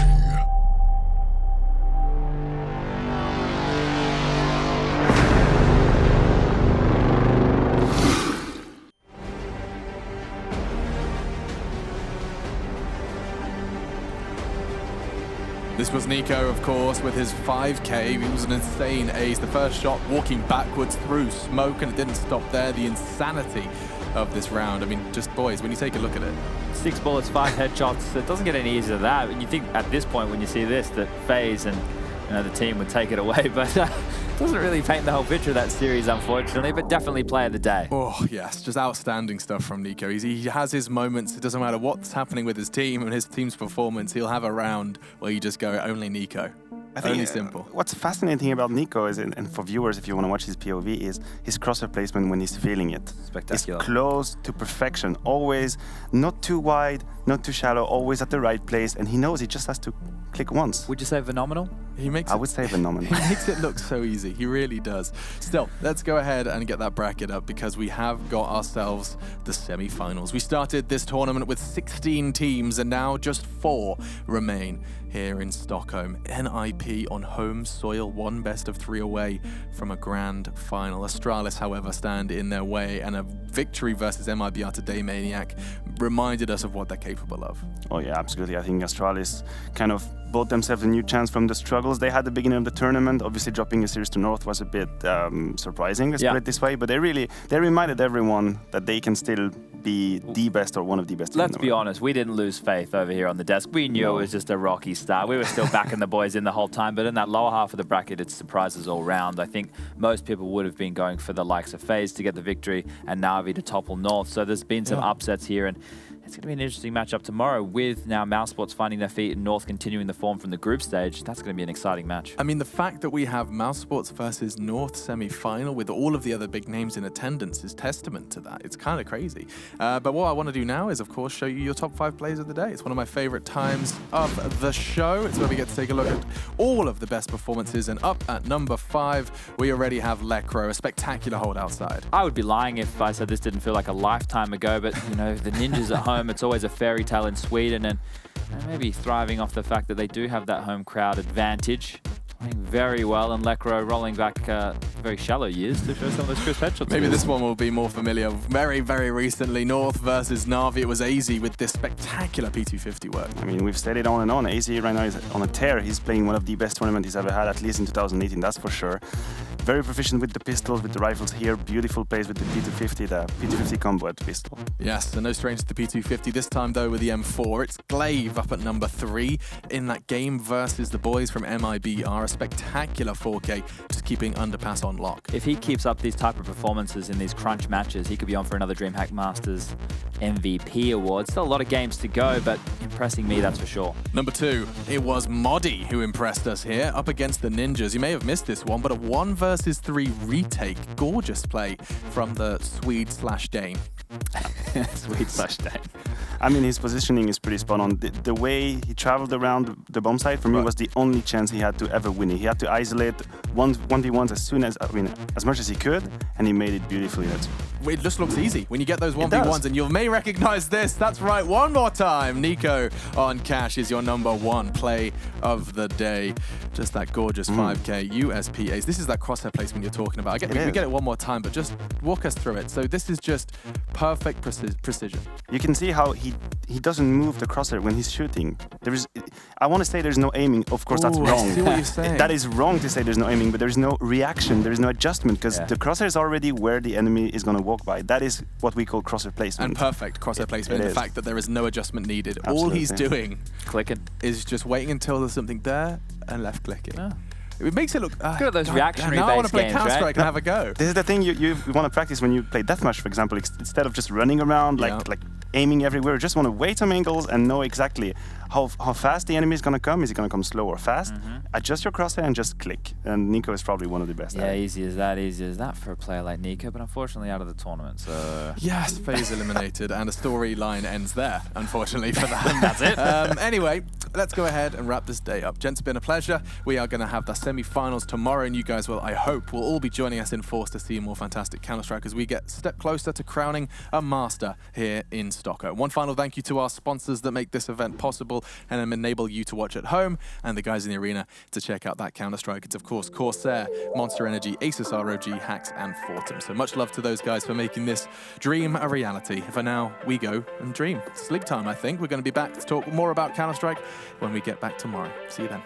This was Nico, of course, with his 5K. It was an insane ace. The first shot walking backwards through smoke, and it didn't stop there. The insanity of this round. I mean, just boys, when you take a look at it. 6 bullets, 5 headshots. It doesn't get any easier than that. And you think at this point when you see this that FaZe and the team would take it away, but doesn't really paint the whole picture of that series, unfortunately, but definitely player of the day. Oh, yes, just outstanding stuff from Nico. He has his moments. It doesn't matter what's happening with his team and his team's performance. He'll have a round where you just go, only Nico. I think only simple. What's fascinating about Nico is, and for viewers, if you want to watch his POV, is his crosshair placement when he's feeling it. Spectacular. It's close to perfection. Always not too wide, not too shallow, always at the right place, and he knows he just has to click once. Would you say phenomenal? I would say phenomenal. He makes it look so easy. He really does. Still, let's go ahead and get that bracket up because we have got ourselves the semi-finals. We started this tournament with 16 teams and now just 4 remain here in Stockholm. NIP on home soil, 1 best-of-3 away from a grand final. Astralis, however, stand in their way, and a victory versus MIBR today, Maniac, reminded us of what they're capable of. Oh yeah, absolutely. I think Astralis kind of bought themselves a new chance from the struggles they had at the beginning of the tournament. Obviously, dropping a series to North was a bit surprising, let's put it this way, but they reminded everyone that they can still be the best or one of the best. Let's be honest, we didn't lose faith over here on the desk. We knew it was just a rocky start. We were still backing the boys in the whole time, but in that lower half of the bracket, it's surprises all round. I think most people would have been going for the likes of FaZe to get the victory and Na'Vi to topple North. So there's been some upsets here, and it's going to be an interesting matchup tomorrow with now Mousesports finding their feet and North continuing the form from the group stage. That's going to be an exciting match. I mean, the fact that we have Mousesports versus North semi-final with all of the other big names in attendance is testament to that. It's kind of crazy. But what I want to do now is, of course, show you your top 5 plays of the day. It's one of my favorite times of the show. It's where we get to take a look at all of the best performances. And up at number 5, we already have Lekro, a spectacular hold outside. I would be lying if I said this didn't feel like a lifetime ago, but, you know, the Ninjas at home, it's always a fairy tale in Sweden, and maybe thriving off the fact that they do have that home crowd advantage. Playing very well, and Lekro rolling back very shallow years to show some of those crisp headshots. Maybe this one will be more familiar. Very, very recently, North versus Na'Vi. It was AZ with this spectacular P250 work. I mean, we've said it on and on. AZ right now is on a tear. He's playing one of the best tournaments he's ever had, at least in 2018, that's for sure. Very proficient with the pistols, with the rifles here. Beautiful plays with the P250, the P250 combo at pistol. Yes, and no stranger to the P250. This time, though, with the M4. It's Glaive up at number 3 in that game versus the boys from MIBR. A spectacular 4K, just keeping Underpass on lock. If he keeps up these type of performances in these crunch matches, he could be on for another DreamHack Masters MVP award. Still a lot of games to go, but impressing me, that's for sure. Number 2, it was Moddy who impressed us here, up against the Ninjas. You may have missed this one, but a 1 versus 3 retake. Gorgeous play from the Swede/Dane. Swede/Dane. I mean, his positioning is pretty spot on. The way he traveled around the bomb site, for me, was the only chance he had to ever win it. He had to isolate 1v1s as much as he could, and he made it beautifully. It just looks easy when you get those 1v1s, and you may recognize this. That's right, one more time. Nico on Cash is your number 1 play of the day. Just that gorgeous 5K USP ace. This is that crosshair placement you're talking about. We get it one more time, but just walk us through it. So this is just perfect precision. You can see how he doesn't move the crosshair when he's shooting. I want to say there's no aiming. Of course, that's wrong. I see what you're saying. That is wrong to say there's no aiming, but there's no reaction, there's no adjustment, because the crosshair is already where the enemy is going to walk by. That is what we call crosshair placement. And perfect crosshair placement, the fact that there is no adjustment needed. Absolutely. All he's doing clicking is just waiting until there's something there and left clicking. Yeah. It makes it look good at those reactionary now based I want to play games, Counter-Strike and have a go. This is the thing you want to practice when you play deathmatch, for example. Instead of just running around like aiming everywhere, you just want to wait some angles and know exactly how fast the enemy is going to come. Is he going to come slow or fast? Adjust your crosshair and just click. And Nico is probably one of the best. Yeah, easy as that for a player like Nico, but unfortunately out of the tournament. So yes, FaZe eliminated, and the storyline ends there, unfortunately for them. That's it. Anyway, let's go ahead and wrap this day up. Gents, it's been a pleasure. We are going to have the semi-finals tomorrow, and you guys will, I hope, will all be joining us in force to see more fantastic Counter-Strike as we get a step closer to crowning a master here in Stockholm. One final thank you to our sponsors that make this event possible and enable you to watch at home, and the guys in the arena to check out that Counter-Strike. It's of course CORSAIR, Monster Energy, Asus ROG, Hacks and Fortum. So much love to those guys for making this dream a reality. For now, we go and dream. Sleep time, I think. We're going to be back to talk more about Counter-Strike when we get back tomorrow. See you then.